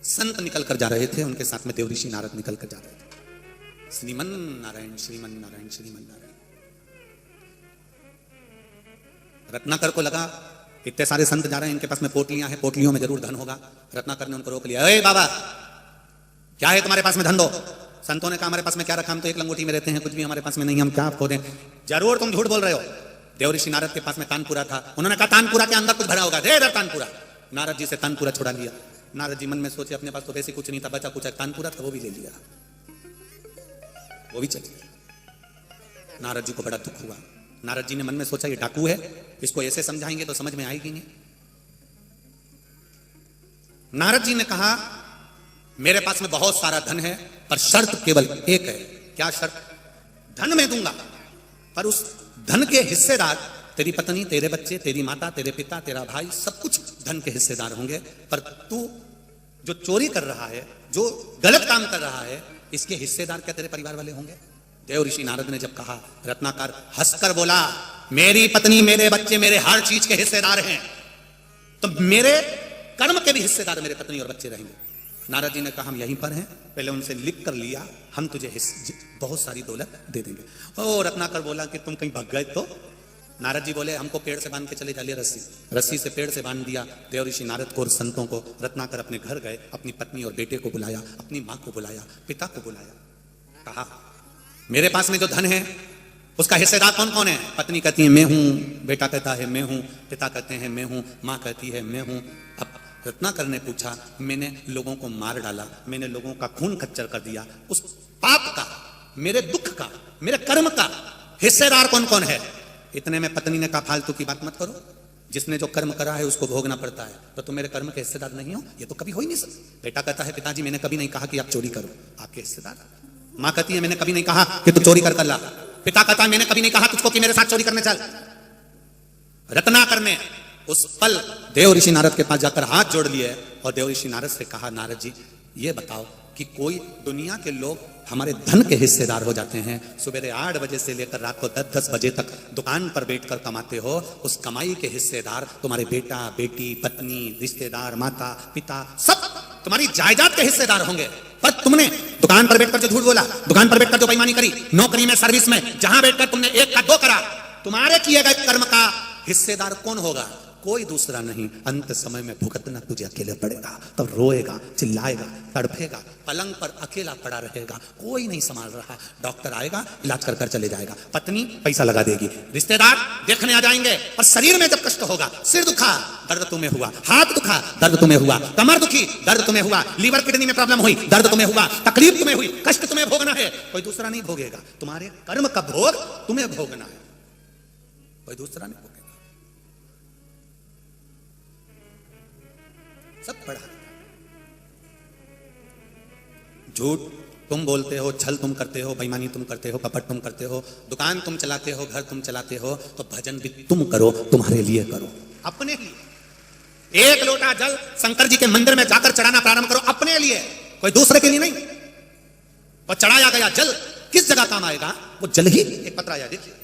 संत निकल कर जा रहे थे, उनके साथ में देवऋषि नारद निकल कर जा रहे थे। श्रीमन नारायण, श्रीमन नारायण, श्रीमन नारायण। रत्नाकर को लगा इतने सारे संत जा रहे हैं, इनके पास में पोटलियां हैं, पोटलियों में जरूर धन होगा। रत्नाकर ने उनको रोक लिया, अरे बाबा, क्या है तुम्हारे पास में? धन दो। संतों ने कहा, हमारे पास में क्या रखा, हम तो एक लंगोटी में रहते हैं, कुछ भी हमारे पास में नहीं, हम क्या आपको दें? जरूर तुम झूठ बोल रहे हो। देवऋषि नारद के पास में तानपुरा था, उन्होंने कहा तानपुरा के अंदर कुछ भरा होगा, दे इधर तानपुरा। नारद जी से तानपुरा छुड़ा लिया। नारद जी मन में सोचे, अपने पास तो वैसे कुछ नहीं था, बचा कुछ तानपुरा था, वो भी ले लिया, वो भी चल गया। नारद जी को बड़ा दुख हुआ। नारद जी ने मन में सोचा, ये डाकू है, इसको ऐसे समझाएंगे तो समझ में आएगी नहीं। नारद जी ने कहा, मेरे पास में बहुत सारा धन है, पर शर्त केवल एक है। क्या शर्त? धन मैं दूंगा, पर उस धन के हिस्सेदार तेरी पत्नी, तेरे बच्चे, तेरी माता, तेरे पिता, तेरा भाई, सब कुछ धन के हिस्सेदार होंगे। पर तू जो चोरी कर रहा है, जो गलत काम कर रहा है, इसके हिस्सेदार क्या तेरे परिवार वाले होंगे? देवऋषि नारद ने जब कहा, रत्नाकर हंसकर बोला, मेरी पत्नी, मेरे बच्चे, मेरे हर चीज के हिस्सेदार हैं, तो मेरे कर्म के भी हिस्सेदार मेरे पत्नी और बच्चे रहेंगे। नारद जी ने कहा, हम यहीं पर हैं, पहले उनसे लिख कर लिया, हम तुझे बहुत सारी दौलत दे देंगे। ओ रत्नाकर बोला कि तुम कहीं भाग गए तो? नारद जी बोले, हमको पेड़ से बांध के चले जाइए, रस्सी से पेड़ से बांध दिया। देवऋषि नारद को और संतों को। रत्नाकर अपने घर गए, अपनी पत्नी और बेटे को बुलाया, अपनी माँ को बुलाया, पिता को बुलाया, कहा, मेरे पास में जो धन है उसका हिस्सेदार कौन कौन है? पत्नी कहती है मैं हूं, बेटा कहता है मैं हूं, पिता कहते हैं मैं हूं, माँ कहती है मैं हूं। अब रत्नाकर ने पूछा, मैंने लोगों को मार डाला, मैंने लोगों का खून खच्चर कर दिया, उस पाप का, मेरे दुख का, मेरे कर्म का हिस्सेदार कौन कौन है? इतने में पत्नी ने कहा, फालतू की बात मत करो, जिसने जो कर्म करा है उसको भोगना पड़ता है, तो तुम मेरे कर्म के हिस्सेदार नहीं हो, ये तो कभी हो ही नहीं सकता। बेटा कहता है, पिताजी मैंने कभी नहीं कहा कि आप चोरी करो, आपके हिस्सेदार। मां कहती है, मैंने कभी नहीं कहा कि तू चोरी कर ला। पिता कहता है, मैंने कभी नहीं कहा तुझको कि मेरे साथ चोरी करने चल। रत्नाकर ने उस पल देव ऋषि नारद के पास जाकर हाथ जोड़ लिए और देव ऋषि नारद से कहा, नारद जी ये बताओ कि कोई दुनिया के लोग हमारे धन के हिस्सेदार हो जाते हैं, सुबह 8 बजे से लेकर रात को 10-10 बजे तक दुकान पर बैठकर कमाते हो, उस कमाई के हिस्सेदार तुम्हारे बेटा बेटी पत्नी रिश्तेदार माता पिता सब तुम्हारी जायदाद के हिस्सेदार होंगे। पर तुमने दुकान पर बैठकर जो झूठ बोला, दुकान पर बैठकर जो बेईमानी करी, नौकरी में सर्विस में जहां बैठकर तुमने 1 का 2 करा, तुम्हारे किए गए कर्म का हिस्सेदार कौन होगा? कोई दूसरा नहीं। अंत समय में भुगतना तुझे अकेले पड़ेगा। तब रोएगा, चिल्लाएगा, तड़फेगा, पलंग पर अकेला पड़ा रहेगा, कोई नहीं संभाल रहा। डॉक्टर आएगा, इलाज कर कर चले जाएगा, पत्नी पैसा लगा देगी, रिश्तेदार देखने आ जाएंगे, और शरीर में जब कष्ट होगा, सिर दुखा दर्द तुम्हें हुआ, हाथ दुखा दर्द तुम्हें हुआ, कमर दुखी दर्द तुम्हें हुआ, लीवर किडनी में प्रॉब्लम हुई दर्द तुम्हें हुआ, तकलीफ तुम्हें हुई, कष्ट तुम्हें भोगना है, कोई दूसरा नहीं भोगेगा। तुम्हारे कर्म का भोग तुम्हें भोगना है, कोई दूसरा नहीं भोगेगा। सब पढ़ा। झूठ तुम बोलते हो, छल तुम करते हो, बेईमानी तुम करते हो, कपट तुम करते हो, दुकान तुम चलाते हो, घर तुम चलाते हो, तो भजन भी तुम करो, तुम्हारे लिए करो, अपने लिए। 1 लोटा जल शंकर जी के मंदिर में जाकर चढ़ाना प्रारंभ करो, अपने लिए, कोई दूसरे के लिए नहीं। और चढ़ाया गया जल किस जगह काम आएगा? वो जल ही एक पत्र आया, देखिए,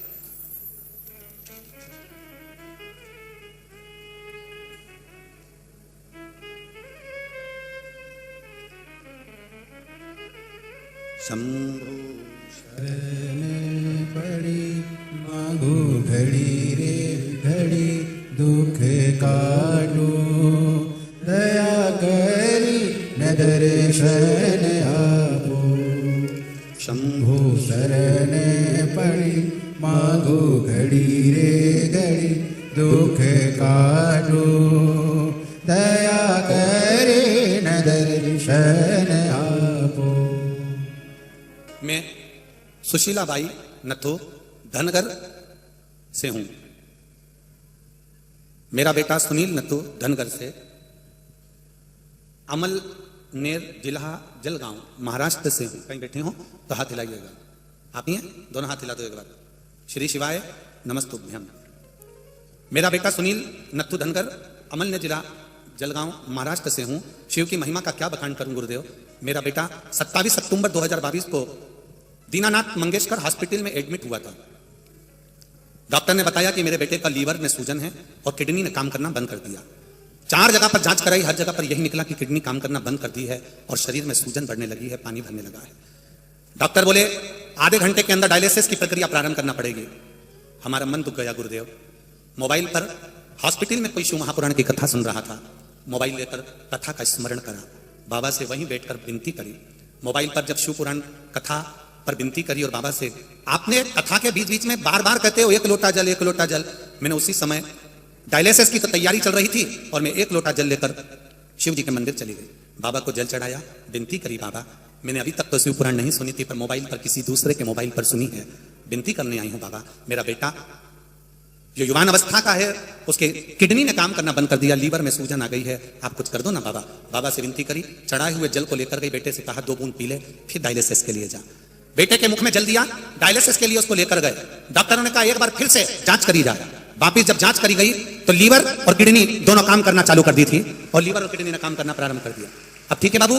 शंभु शरण पड़ी मांगो घड़ी रे घड़ी, दुख काटो दया करी न दर्शन आपो। शंभु शरण पड़ी मांगो घड़ी रे घड़ी, दुख काटो दया करे न दर्शन आपो। मैं सुशीला बाई नथु धनगर से हूं। मेरा बेटा सुनील नथु धनगर से, अमल नेर जिला जलगांव महाराष्ट्र से हूं। कहीं बैठे हो तो हाथ हिलाइएगा। आप ही हैं? दोनों हाथ हिला दो एक बार। श्री शिवाय नमस्तुभ्यम। मेरा बेटा सुनील नथु धनगर, अमल नेर जिला जलगांव महाराष्ट्र से हूं। शिव की महिमा का क्या बखान करूं गुरुदेव। मेरा बेटा 27 सितंबर 2022 को दीनानाथ मंगेशकर हॉस्पिटल में एडमिट हुआ था। डॉक्टर ने बताया कि मेरे बेटे का लीवर में सूजन है और किडनी ने काम करना बंद कर दिया। 4 जगह पर जांच कराई, हर जगह पर यही निकला कि किडनी काम करना बंद कर दी है और शरीर में सूजन बढ़ने लगी है, पानी भरने लगा है। डॉक्टर बोले आधे घंटे के अंदर डायलिसिस की प्रक्रिया प्रारंभ करना पड़ेगी। हमारा मन दुख गया गुरुदेव। मोबाइल पर हॉस्पिटल में कोई शिव महापुराण की कथा सुन रहा था, मोबाइल लेकर कथा का स्मरण करा, बाबा से वहीं बैठकर विनती करी। मोबाइल पर जब शिव पुराण कथा पर विनती करी और बाबा से, आपने कथा के बीच बीच में बार बार कहते हो 1 लोटा जल 1 लोटा जल। मैंने उसी समय डायलिसिस की तो तैयारी चल रही थी और मैं 1 लोटा जल लेकर शिव जी के मंदिर चली गई। बाबा को जल चढ़ाया, विनती करी, बाबा मैंने अभी तक तो शिव पुराण नहीं सुनी थी, पर मोबाइल पर किसी दूसरे के मोबाइल पर सुनी है, विनती करने आई हूं बाबा, मेरा बेटा जो युवान अवस्था का है उसके किडनी ने काम करना बंद कर दिया, लीवर में सूजन आ गई है, आप कुछ कर दो ना बाबा। बाबा से विनती करी, चढ़ाए हुए जल को लेकर गई, बेटे से कहा 2 बूंद पी ले, फिर डायलिसिस के लिए जा। बेटे के मुख में जल दिया, डायलिसिस के लिए उसको लेकर गए। डॉक्टरों ने कहा एक बार फिर से जांच करी जाए। वापिस जब जांच करी गई तो लीवर और किडनी दोनों काम करना चालू कर दी थी और लीवर और किडनी ने काम करना प्रारंभ कर दिया। अब ठीक है बाबू,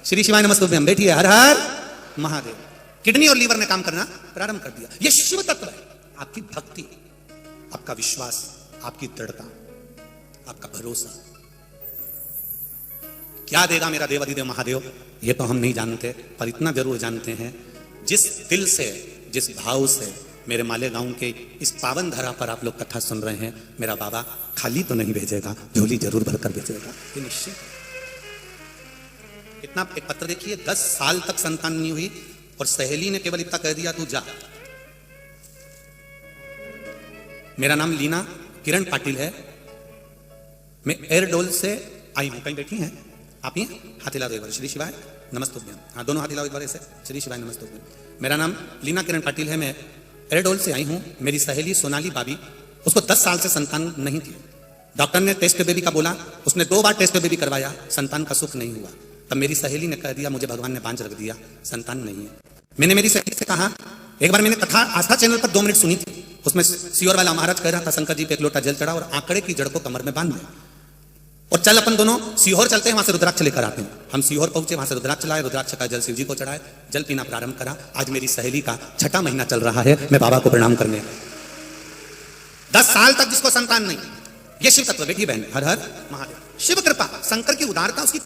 श्री शिवाय नमस्तुभ्यम, बैठिए, हर हर महादेव। किडनी और लीवर ने काम करना प्रारंभ कर दिया। यह शिव तत्व है। आपकी भक्ति, आपका विश्वास, आपकी दृढ़ता, आपका भरोसा क्या देगा मेरा देव अधिदेव महादेव, ये तो हम नहीं जानते, पर इतना जरूर जानते हैं, जिस दिल से, जिस भाव से मेरे मालेगांव के इस पावन धरा पर आप लोग कथा सुन रहे हैं, मेरा बाबा खाली तो नहीं भेजेगा, झोली जरूर भरकर भेजेगा, ये निश्चित। इतना एक पत्र देखिए, 10 साल तक संतान नहीं हुई और सहेली ने केवल इतना कह दिया तू जा। मेरा नाम लीना किरण पाटिल है। मैं एयरडोल से आई हूँ। कहीं बैठी हैं आप? ही हाथ हिला दो एक बार। श्री शिवाय नमस्तुभ्यम। हाँ, दोनों हाथ हिलाओ एक बार ऐसे। श्री शिवाय नमस्तुभ्यम। मेरा नाम लीना किरण पाटिल है। मैं एरेडोल से आई हूँ। मेरी सहेली सोनाली बाबी, उसको 10 साल से संतान नहीं थी। डॉक्टर ने टेस्ट बेबी का बोला, उसने 2 बार टेस्ट बेबी करवाया, संतान का सुख नहीं हुआ। तब मेरी सहेली ने कह दिया मुझे भगवान ने बांझ रख दिया, संतान नहीं है। मैंने मेरी सहेली से कहा, एक बार मैंने कथा आस्था चैनल पर 2 मिनट सुनी थी, उसमें सीहोर वाला महाराज कह रहा था शंकर जी पे एक लोटा जल चढ़ा और आंकड़े की जड़ को कमर में बांध दे और चल अपन दोनों सीहोर चलते हैं, वहां से रुद्राक्ष लेकर आते हैं। हम सीहोर पहुंचे, वहां से रुद्राक्ष लाए, रुद्राक्ष का जल शिव जी को चढ़ाए, जल पीना प्रारंभ करा। आज मेरी सहेली का 6ठा महीना चल रहा है, मैं बाबा को प्रणाम करने। 10 साल तक जिसको संतान नहीं, ये शिव तत्व बेटी बहन, हर हर महादेव। शिव कृपा, शंकर की उदारता, उसकी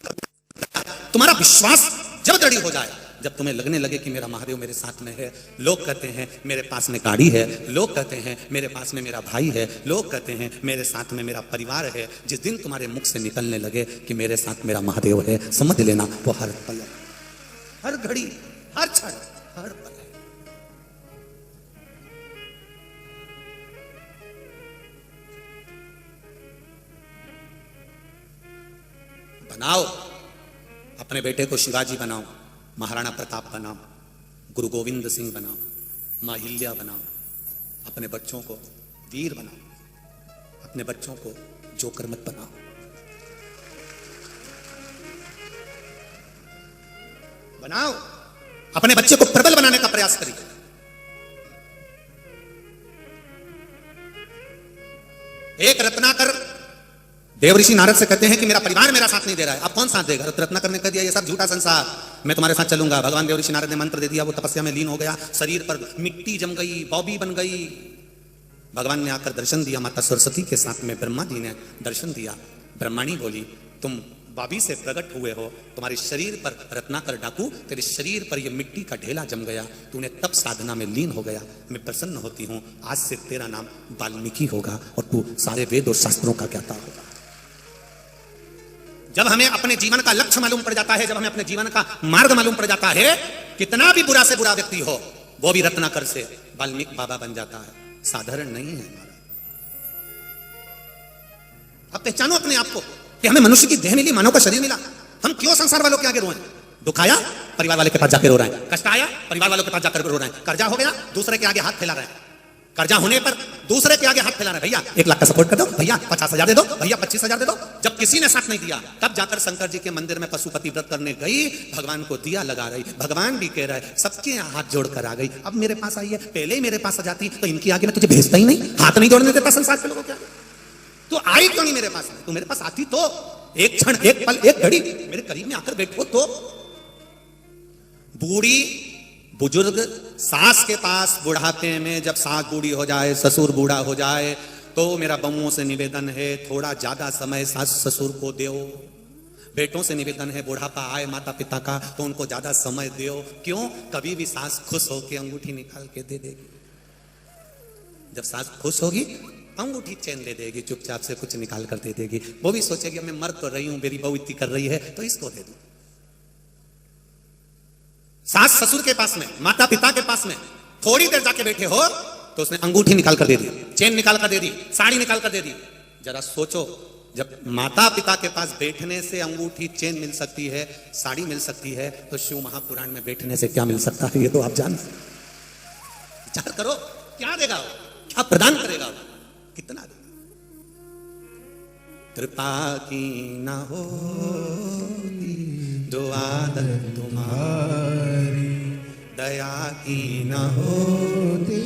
तुम्हारा विश्वास जब दृढ़ हो जाए, जब तुम्हें लगने लगे कि मेरा महादेव मेरे साथ में है। लोग कहते हैं मेरे पास में गाड़ी है, लोग कहते हैं मेरे पास में मेरा भाई है, लोग कहते हैं मेरे साथ में मेरा परिवार है। जिस दिन तुम्हारे मुख से निकलने लगे कि मेरे साथ मेरा महादेव है, समझ लेना वो हर पल, हर घड़ी, हर क्षण, हर पल है। बनाओ अपने बेटे को शिवाजी बनाओ, महाराणा प्रताप बनाओ, गुरु गोविंद सिंह बनाओ, मां हिल्या बनाओ। अपने बच्चों को वीर बनाओ, अपने बच्चों को जोकर मत बनाओ। बनाओ, अपने बच्चे को प्रबल बनाने का प्रयास करिए। एक रत्नाकर देव ऋषि नारद से कहते हैं कि मेरा परिवार मेरा साथ नहीं दे रहा है, अब कौन साथ देगा? रत्नाकर ने कह दिया ये सब झूठा संसार, मैं तुम्हारे साथ चलूंगा। भगवान देव ऋषि नारद ने मंत्र दे दिया, वो तपस्या में लीन हो गया, शरीर पर मिट्टी जम गई, बॉबी बन गई। भगवान ने आकर दर्शन दिया, माता सरस्वती के साथ में ब्रह्मा जी ने दर्शन दिया। ब्रह्माणी बोली तुम बॉबी से प्रकट हुए हो, तुम्हारे शरीर पर रत्नाकर डाकू, तेरे शरीर पर यह मिट्टी का ढेला जम गया, तूने तप साधना में लीन हो गया। मैं प्रसन्न होती हूं, आज से तेरा नाम वाल्मीकि होगा और तू सारे वेद और शास्त्रों का ज्ञाता होगा। जब हमें अपने जीवन का लक्ष्य मालूम पड़ जाता है, जब हमें अपने जीवन का मार्ग मालूम पड़ जाता है, कितना भी बुरा से बुरा व्यक्ति हो वो भी रत्नाकर से वाल्मीकि बाबा बन जाता है। साधारण नहीं है हमारा। अब पहचानो अपने आप को कि हमें मनुष्य की देह मिली, मानव का शरीर मिला, हम क्यों संसार वालों के आगे रोए? दुख आया परिवार वाले के पास जाकर रो रहे हैं, कष्ट आया परिवार वालों के पास जाकर रो रहे हैं, कर्जा हो गया दूसरे के आगे हाथ फैला रहे हैं, कर्जा होने पर दूसरे के आगे हाथ फैला रहे, भैया 1 लाख का सपोर्ट कर दो, भैया 50,000 दे दो, भैया 25,000 दे दो। जब किसी ने साथ नहीं दिया तब जाकर शंकर जी के मंदिर में पशुपति व्रत करने गई, भगवान को दिया लगा रही, भगवान भी कह रहा है सबके हाथ जोड़कर आ गई, अब मेरे पास आई है, पहले ही मेरे पास आ जाती तो इनकी आगे मैं तुझे भेजता ही नहीं, हाथ नहीं जोड़ने देता संसार के लोगों के आगे। तो आई क्यों नहीं मेरे पास में? तू मेरे पास आती तो एक क्षण, एक पल, एक घड़ी मेरे करीब में आकर बैठो तो। बूढ़ी बुजुर्ग सास के पास बुढ़ापे में, जब सास बूढ़ी हो जाए, ससुर बूढ़ा हो जाए, तो मेरा बम्मों से निवेदन है थोड़ा ज्यादा समय सास ससुर को दो। बेटों से निवेदन है बुढ़ापा आए माता पिता का तो उनको ज्यादा समय दो। क्यों? कभी भी सास खुश होकर अंगूठी निकाल के दे देगी। जब सास खुश होगी अंगूठी चैन दे देगी, चुपचाप से कुछ निकाल कर दे देगी। वो भी सोचेगी मैं मर तो रही हूं, मेरी बहू इतनी कर रही है तो इसको दे दूं। सास ससुर के पास में, माता पिता के पास में थोड़ी देर जाके बैठे हो तो उसने अंगूठी निकाल कर दे दी, चेन निकाल कर दे दी, साड़ी निकाल कर दे दी। जरा सोचो, जब माता पिता के पास बैठने से अंगूठी चेन मिल सकती है, साड़ी मिल सकती है, तो शिव महापुराण में बैठने से क्या मिल सकता है? ये तो आप जान विचार करो, क्या देगा, क्या प्रदान करेगा, कितना देगा? कृपा की ना हो जो आदत तुम्हारी, दया की ना होती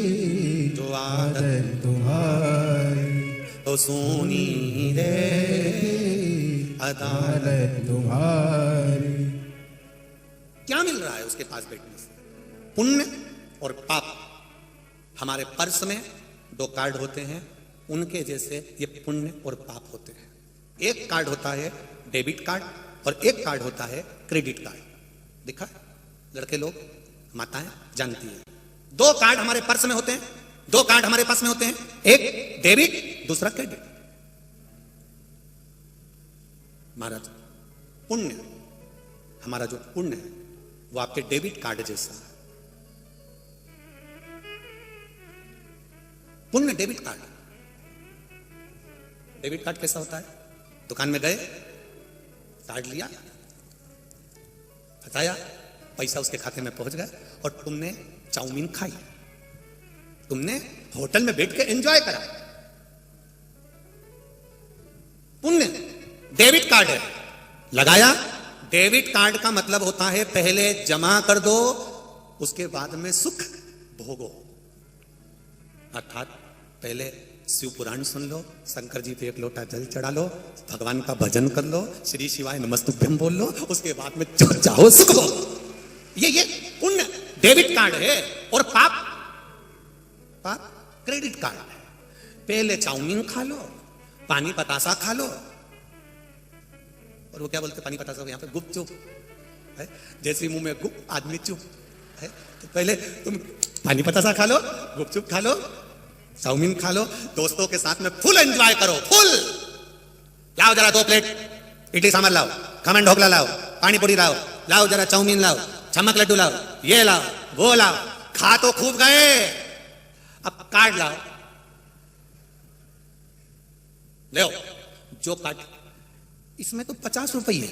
जो आदत तुम्हारी, तो सोनी रे अदालत तुम्हारी। क्या मिल रहा है उसके पास बैठने से? पुण्य और पाप। हमारे पर्स में 2 कार्ड होते हैं, उनके जैसे ये पुण्य और पाप होते हैं। एक कार्ड होता है डेबिट कार्ड और एक कार्ड होता है क्रेडिट कार्ड। देखा लड़के लोग, माताएं जानती है। 2 कार्ड हमारे पर्स में होते हैं, 2 कार्ड हमारे पास में होते हैं, एक डेबिट दूसरा क्रेडिट। महाराज पुण्य, हमारा जो पुण्य है वो आपके डेबिट कार्ड जैसा है। पुण्य डेबिट कार्ड। डेबिट कार्ड कैसा होता है? दुकान में गए, काट लिया, हटाया, पैसा उसके खाते में पहुंच गया और तुमने चाउमीन खाई, तुमने होटल में बैठ के एंजॉय करा। पुण्य। डेबिट कार्ड है, लगाया। डेबिट कार्ड का मतलब होता है पहले जमा कर दो, उसके बाद में सुख भोगो। अर्थात पहले शिव पुराण सुन लो, शंकर जी पे एक लोटा जल चढ़ा लो, भगवान का भजन कर लो, श्री शिवाय नमस्तुभ्यम बोल लो, उसके बाद में जो चाहो सुख हो। ये पुण्य डेबिट कार्ड है। और पाप क्रेडिट कार्ड है। पहले चाउमीन खा लो, पानी पतासा खा लो, और वो क्या बोलते पानी पतासा यहाँ पे गुपचुप है, जैसे मुंह में गुप आदमी चुप है। तो पहले तुम पानी पतासा खा लो, गुपचुप खा लो, चाउमीन खा लो, दोस्तों के साथ में फुल एंजॉय करो, फुल। लाओ जरा 2 प्लेट इडली सांभर लाओ, खमन ढोकला लाओ, पानी पूरी लाओ, लाओ जरा चाउमीन लाओ, चमक लड्डू लाओ, ये लाओ वो लाओ, खा तो खूब गए। अब कार्ड लाओ, ले जो कार्ड, इसमें तो 50 रुपये।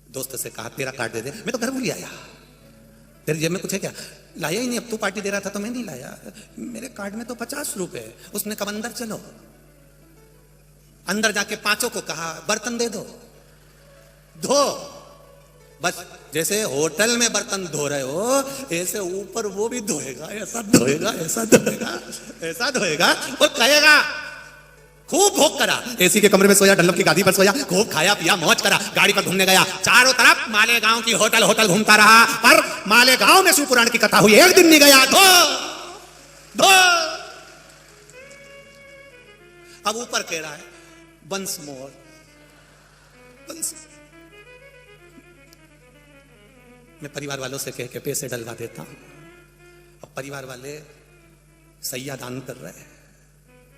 दोस्त से कहा तेरा कार्ड दे दे, मैं तो घर भूल आया, तेरे जेब में कुछ है क्या? लाया ही नहीं, अब तू पार्टी दे रहा था तो मैं नहीं लाया, मेरे कार्ड में तो 50 रुपए। उसने कहा अंदर चलो, अंदर जाके 5 को कहा बर्तन दे दो, धो। बस जैसे होटल में बर्तन धो रहे हो, ऐसे ऊपर वो भी धोएगा, ऐसा धोएगा, ऐसा धोएगा, ऐसा धोएगा, और कहेगा खूब भोग करा, एसी के कमरे में सोया, डल्लब की गादी पर सोया, खूब खाया पिया, मौज करा, गाड़ी पर घूमने गया, चारों तरफ मालेगांव की होटल होटल घूमता रहा, पर मालेगांव में शिव पुराण की कथा हुई, एक दिन नहीं गया, धो धो। अब ऊपर कह रहा है वंस मोर, मैं परिवार वालों से कह के पैसे डलवा देता हूं। अब परिवार वाले सैया दान कर रहे,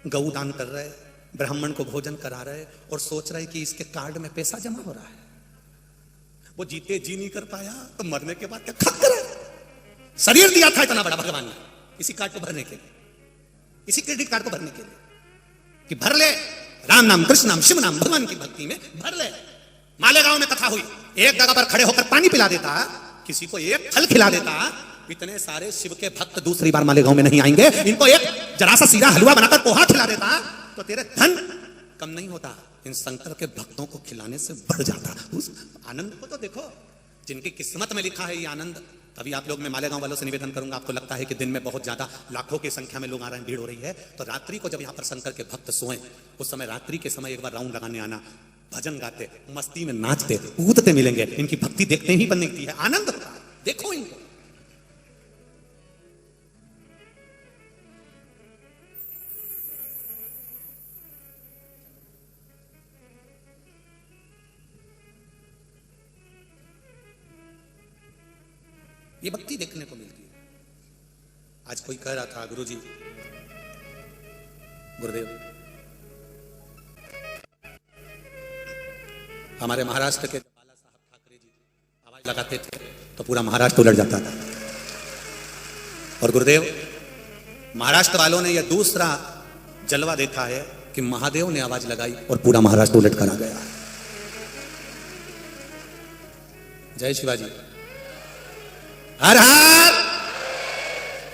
गऊ दान कर रहे, ब्राह्मण को भोजन करा रहे, और सोच रहे कि इसके कार्ड में पैसा जमा हो रहा है। वो जीते जी नहीं कर पाया तो मरने के बाद क्या खा रहे? शरीर दिया था इतना बड़ा भगवान ने इसी कार्ड को भरने के लिए, इसी क्रेडिट कार्ड को भरने के लिए, कि भर ले राम नाम, कृष्ण नाम, शिव नाम, भगवान की भक्ति में भर ले। मालेगांव में कथा हुई, एक जगह पर खड़े होकर पानी पिला देता, किसी को एक फल खिला देता, इतने सारे शिव के भक्त दूसरी बार मालेगांव में नहीं आएंगे। इनको एक जरा सा सीधा हलवा बनाकर पोहा खिला देता तो तेरे धन कम नहीं होता, इन शंकर के भक्तों को खिलाने से बढ़ जाता। उस आनंद को तो देखो, जिनकी किस्मत में लिखा है ये आनंद। तभी आप लोग, मैं मालेगांव वालों से निवेदन करूंगा, आपको लगता है कि दिन में बहुत ज्यादा लाखों की संख्या में लोग आ रहे हैं, भीड़ हो रही है, तो रात्रि को जब यहाँ पर शंकर के भक्त सोए, उस समय रात्रि के समय एक बार राउंड लगाने आना, भजन गाते, मस्ती में नाचते कूदते मिलेंगे। इनकी भक्ति देखते ही बनती है, आनंद होता है, देखो इनको। ये भक्ति देखने को मिलती है। आज कोई कह रहा था, गुरुजी, गुरुदेव, हमारे महाराष्ट्र के बाला साहब ठाकरे जी आवाज लगाते थे तो पूरा महाराष्ट्र उलट जाता था। और गुरुदेव, महाराष्ट्र वालों ने यह दूसरा जलवा देखा है कि महादेव ने आवाज लगाई और पूरा महाराष्ट्र उलट कर आ गया। जय शिवाजी, हर हर।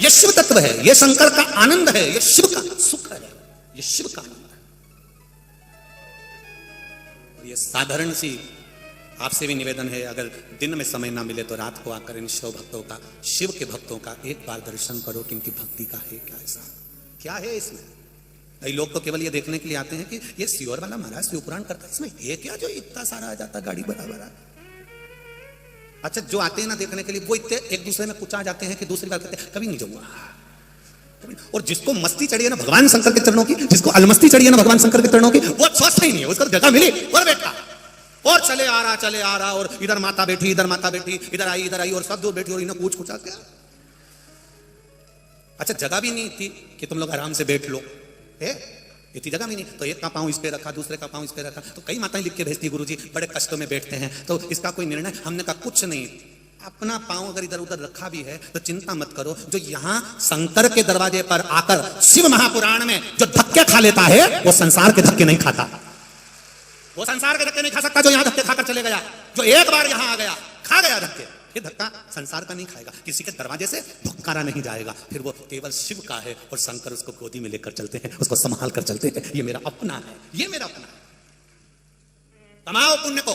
यह शिव तत्व है, यह शंकर का आनंद है, यह शिव का सुख है, यह शिव का आनंद है। यह साधारण सी आपसे भी निवेदन है, अगर दिन में समय ना मिले तो रात को आकर इन शिव भक्तों का, शिव के भक्तों का एक बार दर्शन करो कि इनकी भक्ति का है क्या, ऐसा क्या है इसमें। कई लोग तो केवल ये देखने के लिए आते हैं कि ये सियोर वाला महाराज शिव पुराण करता है, इसमें ये क्या जो इतना सारा आ जाता गाड़ी बराबर। अच्छा, जो आते हैं ना देखने के लिए, वो इतने एक दूसरे में कुछ आ जाते हैं कि दूसरी बार कहते हैं कभी नहीं जाऊंगा। और जिसको मस्ती चढ़ी है ना भगवान शंकर के चरणों की, जिसको अलमस्ती चढ़ी है ना भगवान शंकर के चरणों की, वो स्वस्थ ही नहीं है, उसको जगह मिली और बैठा और चले आ रहा, और इधर माता बैठी, इधर माता बैठी, इधर आई, और सब दूर बैठी और इन्हें पूछ कुछा क्या। अच्छा, जगह भी नहीं थी कि तुम लोग आराम से बैठ लो, इतनी जगह भी नहीं, तो एक का पांव इस पे रखा, दूसरे का पांव इस पे रखा, तो कई माताएं लिख के भेजती, गुरुजी बड़े कष्टों में बैठते हैं, तो इसका कोई निर्णय। हमने कहा कुछ नहीं, अपना पांव अगर इधर उधर रखा भी है तो चिंता मत करो, जो यहां शंकर के दरवाजे पर आकर शिव महापुराण में जो धक्के खा लेता है वो संसार के धक्के नहीं खाता। वो संसार के धक्के नहीं खा सकता जो यहां धक्के खाकर चले गया। जो एक बार यहां आ गया, खा गया धक्के, फिर धक्का संसार का नहीं खाएगा, किसी के दरवाजे से धुक्कारा नहीं जाएगा, फिर वो केवल शिव का है और शंकर उसको गोदी में लेकर चलते हैं, उसको संभाल कर चलते हैं। ये मेरा अपना है, ये मेरा अपना है। कमाओ पुण्य को,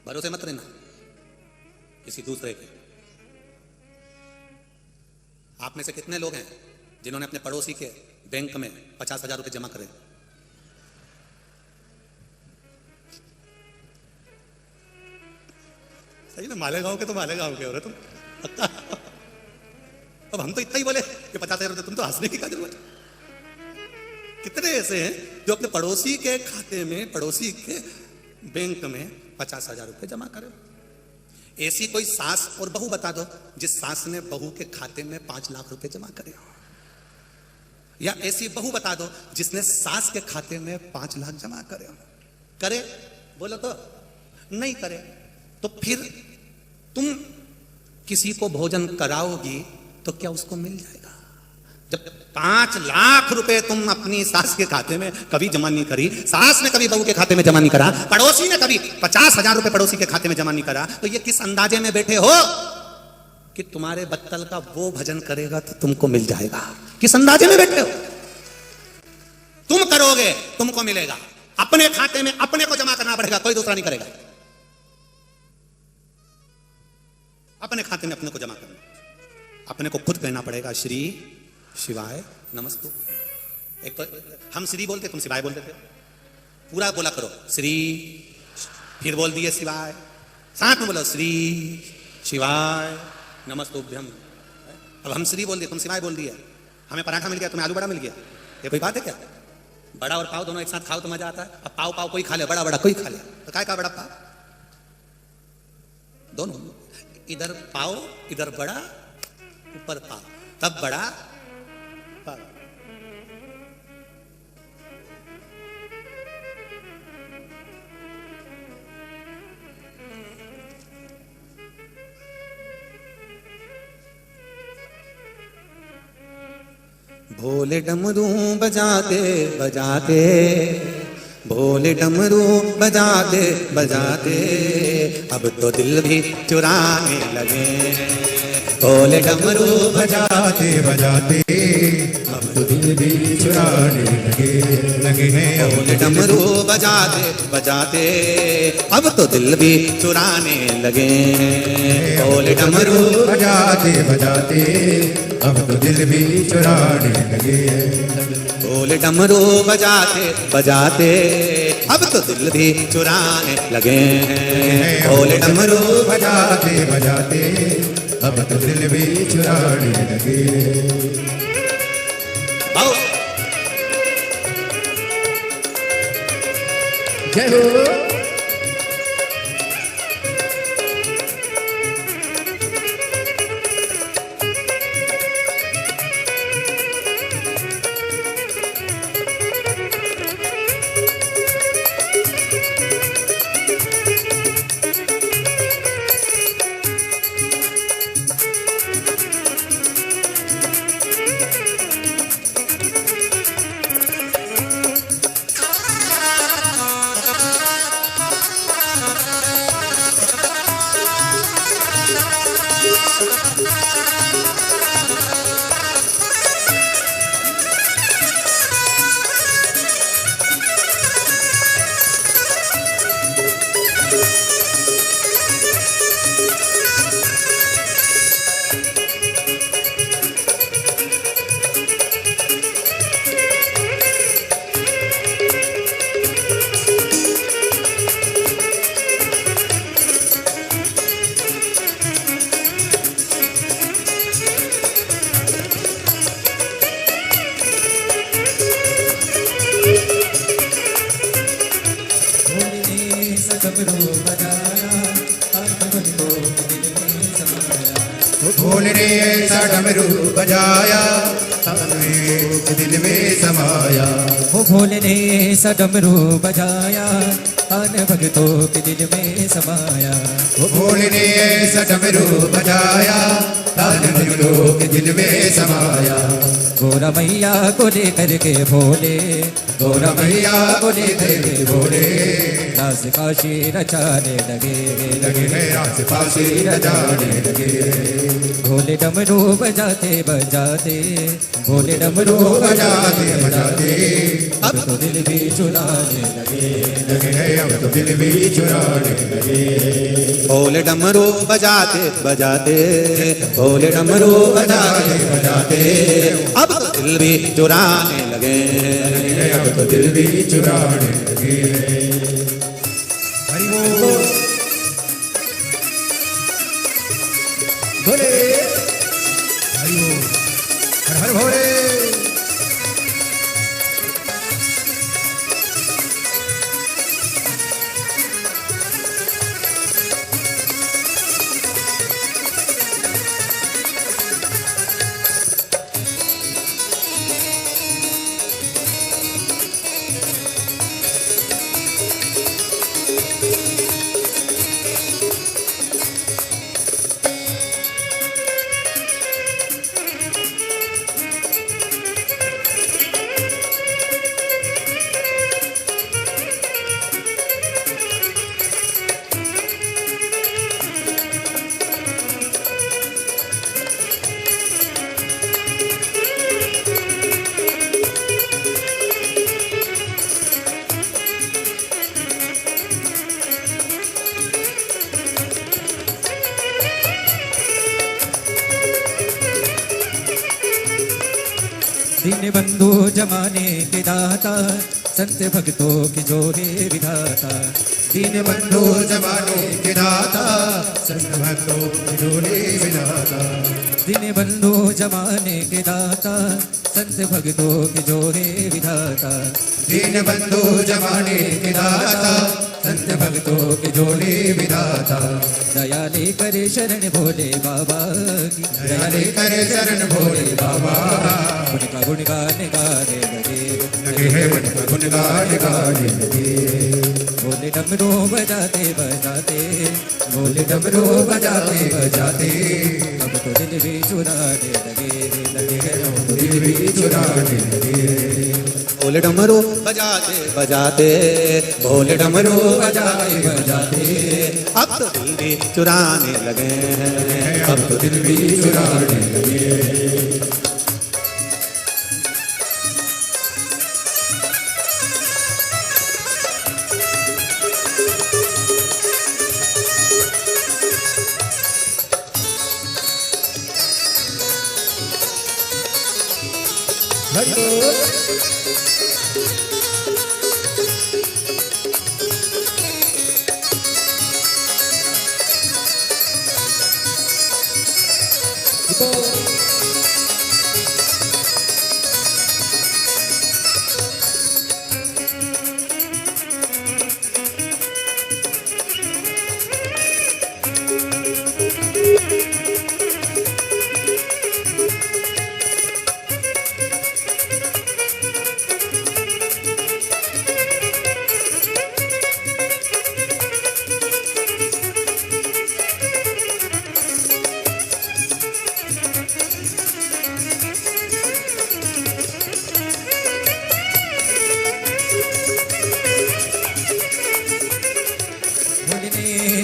भरोसे मत रहना किसी दूसरे के। आप में से कितने लोग हैं जिन्होंने अपने पड़ोसी के बैंक में 50,000 रुपए जमा करे? सही ना, मालेगांव के तो मालेगांव के हो रहे तुम पक्का। अब हम तो इतना ही बोले कि 50,000 रुपए, तुम तो हंसने की क्या जरूरत। कितने ऐसे हैं जो अपने पड़ोसी के खाते में, पड़ोसी के बैंक में 50,000 रुपए जमा करे? ऐसी कोई सास और बहू बता दो जिस सास ने बहू के खाते में 5 लाख रुपए जमा करे, या ऐसी बहू बता दो जिसने सास के खाते में 5 लाख जमा करे। करे बोलो तो नहीं करे। तो फिर तुम किसी को भोजन कराओगी तो क्या उसको मिल जाएगा? जब 5 लाख रुपए तुम अपनी सास के खाते में कभी जमा नहीं करी, सास ने कभी बहू के खाते में जमा नहीं करा, पड़ोसी ने कभी 50,000 रुपए पड़ोसी के खाते में जमा नहीं करा, तो ये किस अंदाजे में बैठे हो कि तुम्हारे बत्तल का वो भजन करेगा तो तुमको मिल जाएगा? किस अंदाजे में बैठे हो? तुम करोगे तुमको मिलेगा, अपने खाते में अपने को जमा करना पड़ेगा, कोई दूसरा नहीं करेगा। अपने खाते में अपने को जमा करना, अपने को खुद कहना पड़ेगा श्री शिवाय नमस्तु। एक तो हम श्री बोलते, तुम शिवाय बोल देते हो। पूरा बोला करो श्री, फिर बोल दिए शिवाय, साथ में बोलो श्री शिवाय नमस्तुभ्यम। अब हम श्री बोल दिए, तुम शिवाय बोल दिए। हमें पराठा मिल गया, तुम्हें आलू बड़ा मिल गया, ये कोई बात है क्या? बड़ा और पाव दोनों एक साथ खाओ तो मजा आता है। अब पाव पाव कोई खा ले, बड़ा बड़ा कोई खा ले, तो काय का बड़ा पाव? दोनों, इधर पाव इधर बड़ा, ऊपर पाव, तब बड़ा पाव। भोले डमरू बजाते बजाते, भोले डमरू बजाते बजाते, अब तो दिल भी चुराने लगे। भोले डमरू बजाते बजाते, अब तो दिल भी चुराने लगे हैं। भोले डमरू बजाते बजाते, अब तो दिल भी चुराने लगे। भोले डमरू बजाते बजाते, अब तो दिल भी चुराने लगे। भोले डमरू बजाते बजाते, अब तो दिल भी चुराने लगे। भोले डमरू बजाते बजाते, अब तो दिल भी चुराने लगे। जय हो। भोले ने ऐसा डमरू बजाया, दिल में समाया। वो भोले ने सा डमरू बजाया तान भक्तों के दिल में समाया। वो भोले ने ऐसा डमरू बजाया तान भक्तों के दिल में समाया। गोरा मैया को लेकर के भोले, गोरा मैया को लेकर के भोले दास काशी रचाने लगे, लगे हैं आस पास रचाने लगे। भोले डमरू बजाते बजाते, भोले डमरू बजाते बजाते अब तो दिल भी चुराने लगे, लगे हैं अब तो दिल भी चुराने लगे। भोले डमरू बजाते बजाते, भोले डमरू बजाते बजाते अब तो दिल भी चुराने लगे, अब तो दिल भी चुराने लगे। हरि बोल भोले, हरि बोल हर हर भोले। दीन बंधु जमाने के दाता, संत भक्तों की जोड़े विधाता। दीन बंधु जमाने के दाता, संत भक्तों की जोड़े विधाता। दीन बंधु जमाने के दाता, संत भक्तों की जोड़े विधाता। दीन बंधु जमाने के दाता, संत भक्तों के जोड़े विधाता। दया लेकर शरण भोले बाबा की, दया लेकर शरण भोले बाबा उनका गुणगान गाने लगे, लगे हैं उनका गुणगान गाने लगे। भोले डमरू बजाते बजाते, भोले डमरू बजाते बजाते अब तो दिल भी चुराने लगे, लगे हैं अब तो दिल भी चुराने लगे। भोले डमरू बजाते बजाते, भोले डमरू बजाते बजाते अब तो दिल भी चुराने लगे, अब तो दिल भी चुराने लगे। हरि बोल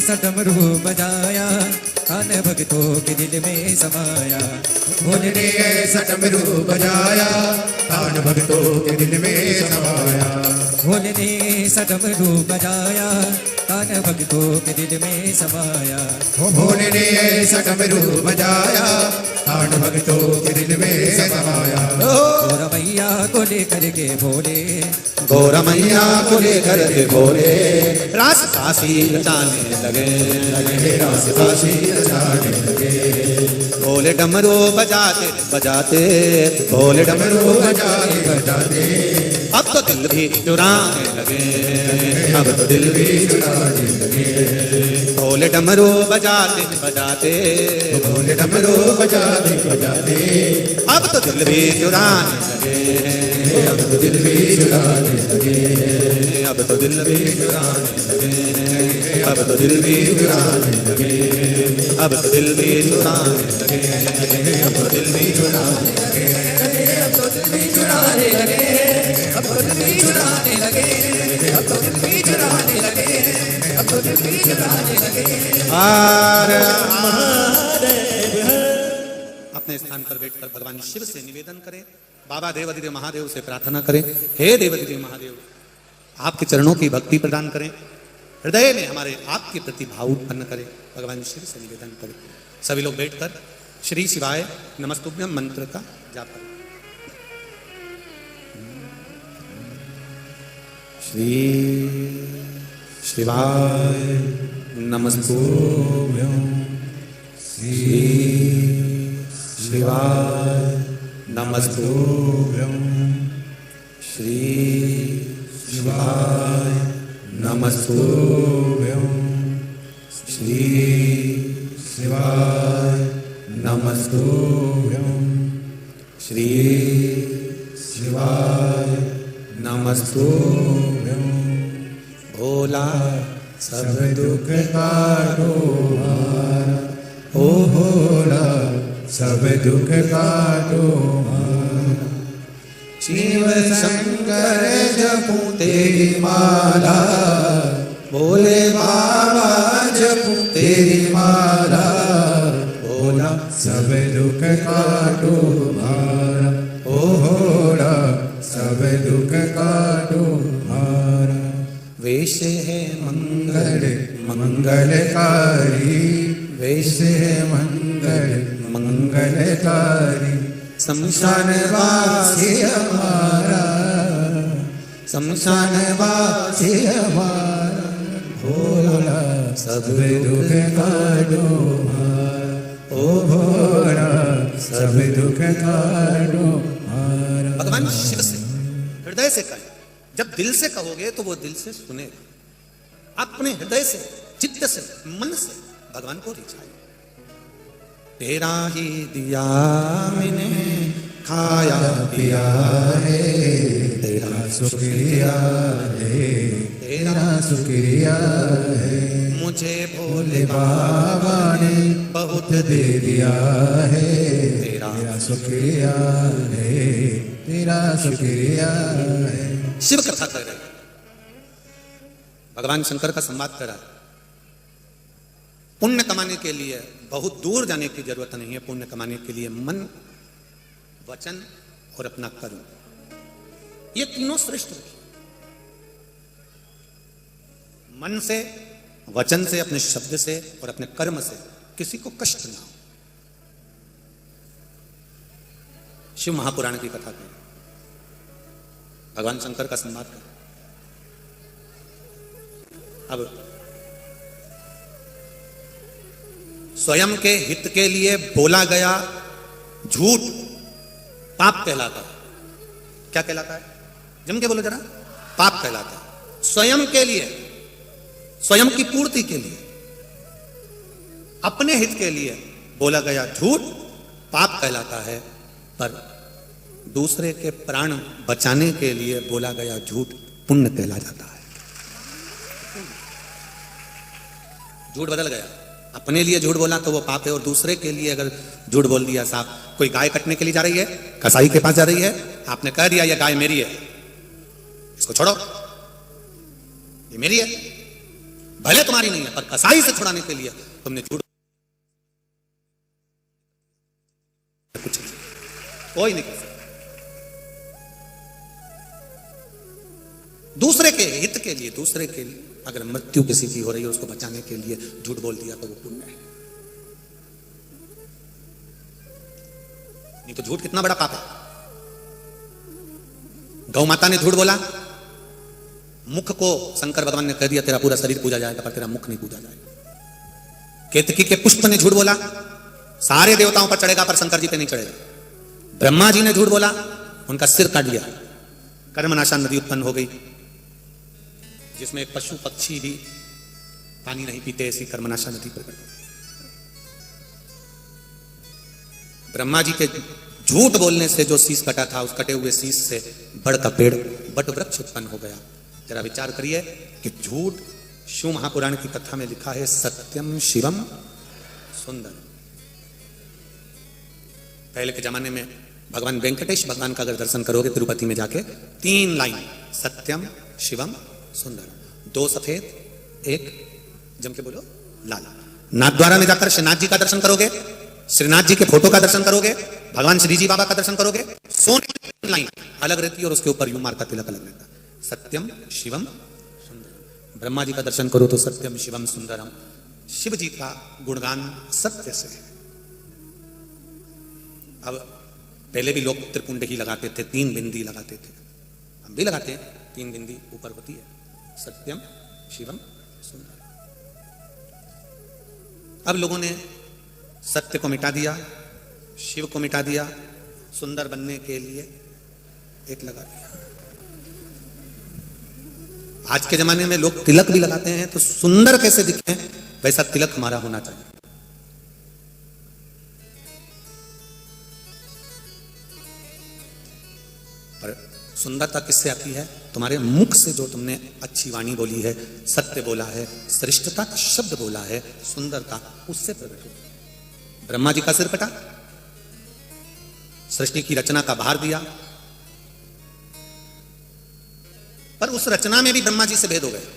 सा डमरू बजाया कान भक्तों के दिल में समाया। भोले ने ऐसा डमरू बजाया कान भक्तों के दिल में समाया। भोले ने सा डमरू बजाया कान भक्तों के दिल में समाया। भोले ने ऐसा डमरू बजाया कान भक्तों के दिल में समाया। गोरा मैया को लेकर के भोले, गोरा मैया को लेकर के भोले रास काशी रचाने लगे, लगे रास काशी रचाने लगे। भोले डमरू बजाते बजाते, भोले डमरू बजाते बजाते अब तो दिल भी चुराने लगे, अब तो दिल भी चुराने लगे। बोले डमरू बजाते बजाते, बोले डमरू बजाते बजाते, अब तो दिल भी चुराने लगे, अब तो दिल भी चुराने लगे, अब तो दिल भी चुराने लगे, अब तो दिल भी चुराने लगे, अब तो दिल भी चुराने लगे, अब तो दिल भी चुराने लगे, अब तो दिल भी चुराने लगे, अब तो दिल भी चुराने लगे, अब तो दिल भी चुराने लगे, अब तो दिल भी चुराने लगे। हर महादेव। अपने स्थान पर बैठकर भगवान शिव से निवेदन करें, बाबा देवाधिदेव महादेव से प्रार्थना करें, हे देवाधिदेव महादेव आपके चरणों की भक्ति प्रदान करें, हृदय में हमारे आपके प्रति भाव उत्पन्न करें, भगवान शिव से निवेदन करें। सभी लोग बैठकर श्री शिवाय नमस्तुभ्यम मंत्र का जाप करें। श्री शिवाय नमस्तुभ्यं, श्री शिवाय नमस्तुभ्यं, श्री शिवाय नमस्तुभ्यं, श्री शिवाय नमस्तुभ्यं, श्री शिवाय नमस्तुभ्यं। भोला सब दुख काटो हमारा, ओ भोला सब दुख काटो हमारा, शिव शंकर जपूं तेरी माला, भोले बाबा जपूं तेरी माला, भोला सब दुख काटो हमारा, ओ भोला सब दुख काटो हमारा। वेश है मंगल मंगलकारी, वेश है मंगल मंगलकारी, शमशान वासी हमारा, शमशान वासी हमारा, भोला सब दुख काटो हमारा, ओ भोला सब दुख काटो हमारा। भगवान शिव से हृदय से कहें, जब दिल से कहोगे तो वो दिल से सुनेगा। अपने हृदय से, चित्त से, मन से भगवान को रिझाए। तेरा ही दिया मैंने खाया पिया है, तेरा शुक्रिया है, तेरा शुक्रिया है, मुझे भोले भोले बाबा ने बहुत दे दिया है, तेरा तेरा शुक्रिया है, तेरा शुक्रिया है। शिव कथा कर रहे हैं, भगवान शंकर का संवाद कर रहा है। पुण्य कमाने के लिए बहुत दूर जाने की जरूरत नहीं है। पुण्य कमाने के लिए मन, वचन और अपना कर्म, ये तीनों श्रेष्ठ रखिए। मन से, वचन से, अपने शब्द से और अपने कर्म से किसी को कष्ट ना हो। शिव महापुराण की कथा करें, भगवान शंकर का संवाद करें। अब स्वयं के हित के लिए बोला गया झूठ पाप कहलाता है। क्या कहलाता है? जम के बोलो जरा। पाप कहलाता है। स्वयं के लिए, स्वयं की पूर्ति के लिए, अपने हित के लिए बोला गया झूठ पाप कहलाता है, पर दूसरे के प्राण बचाने के लिए बोला गया झूठ पुण्य कहला जाता है। झूठ बदल गया। अपने लिए झूठ बोला तो वो पाप है, और दूसरे के लिए अगर झूठ बोल दिया, साहब कोई गाय कटने के लिए जा रही है, कसाई के पास जा रही है, आपने कह दिया ये गाय मेरी है, इसको छोड़ो, ये मेरी है, भले तुम्हारी नहीं है, पर कसाई से छुड़ाने के लिए तुमने झूठ। कुछ नहीं, कोई नहीं कर सकता। दूसरे के हित के लिए, दूसरे के लिए अगर मृत्यु किसी की हो रही है, उसको बचाने के लिए झूठ बोल दिया तो वो पुण्य है। नहीं तो झूठ कितना बड़ा पाप है। गौ माता ने झूठ बोला, मुख को शंकर भगवान ने कह दिया तेरा पूरा शरीर पूजा जाएगा, पर तेरा मुख नहीं पूजा जाएगा। केतकी के पुष्प ने झूठ बोला, सारे देवताओं पर चढ़ेगा पर शंकर जी पे नहीं चढ़ेगा। ब्रह्मा जी ने झूठ बोला, उनका सिर काट दिया, कर्मनाशा नदी उत्पन्न हो गई, जिसमें एक पशु पक्षी भी पानी नहीं पीते, ऐसी कर्मनाशा नदी प्रकट। ब्रह्मा जी के झूठ बोलने से जो शीश कटा था, उस कटे हुए शीश से बड़ का पेड़ बट वृक्ष उत्पन्न हो गया। जरा विचार करिए कि झूठ, शिव महापुराण की कथा में लिखा है सत्यम शिवम सुंदर। पहले के जमाने में भगवान वेंकटेश भगवान का अगर दर्शन करोगे तिरुपति में जाके, 3 लाइन सत्यम शिवम सुंदर, 2 सफेद, 1 जम के बोलो लाल। नाथद्वारा में जाकर श्रीनाथ जी का दर्शन करोगे, श्रीनाथ जी के फोटो का दर्शन करोगे, भगवान श्री जी बाबा का दर्शन करोगे, सोने की लाइन अलग रहती है और उसके ऊपर यूमार का तिलक अलग रहता है, सत्यम शिवम सुंदरम। ब्रह्मा जी का दर्शन करो तो सत्यम शिवम सुंदरम। शिव जी का गुणगान सत्य से है। अब पहले भी लोग त्रिपुंड ही लगाते थे, 3 बिंदी लगाते थे, हम भी लगाते हैं, 3 बिंदी ऊपर होती है, सत्यम शिवम सुंदर। अब लोगों ने सत्य को मिटा दिया, शिव को मिटा दिया, सुंदर बनने के लिए एक लगा दिया। आज के जमाने में लोग तिलक भी लगाते हैं तो सुंदर कैसे दिखे वैसा तिलक हमारा होना चाहिए। पर सुंदरता किससे आती है? तुम्हारे मुख से जो तुमने अच्छी वाणी बोली है, सत्य बोला है, श्रेष्ठता का शब्द बोला है, सुंदरता उससे प्रकट होती है। ब्रह्मा जी का सिर कटा, सृष्टि की रचना का भार दिया, पर उस रचना में भी ब्रह्मा जी से भेद हो गए।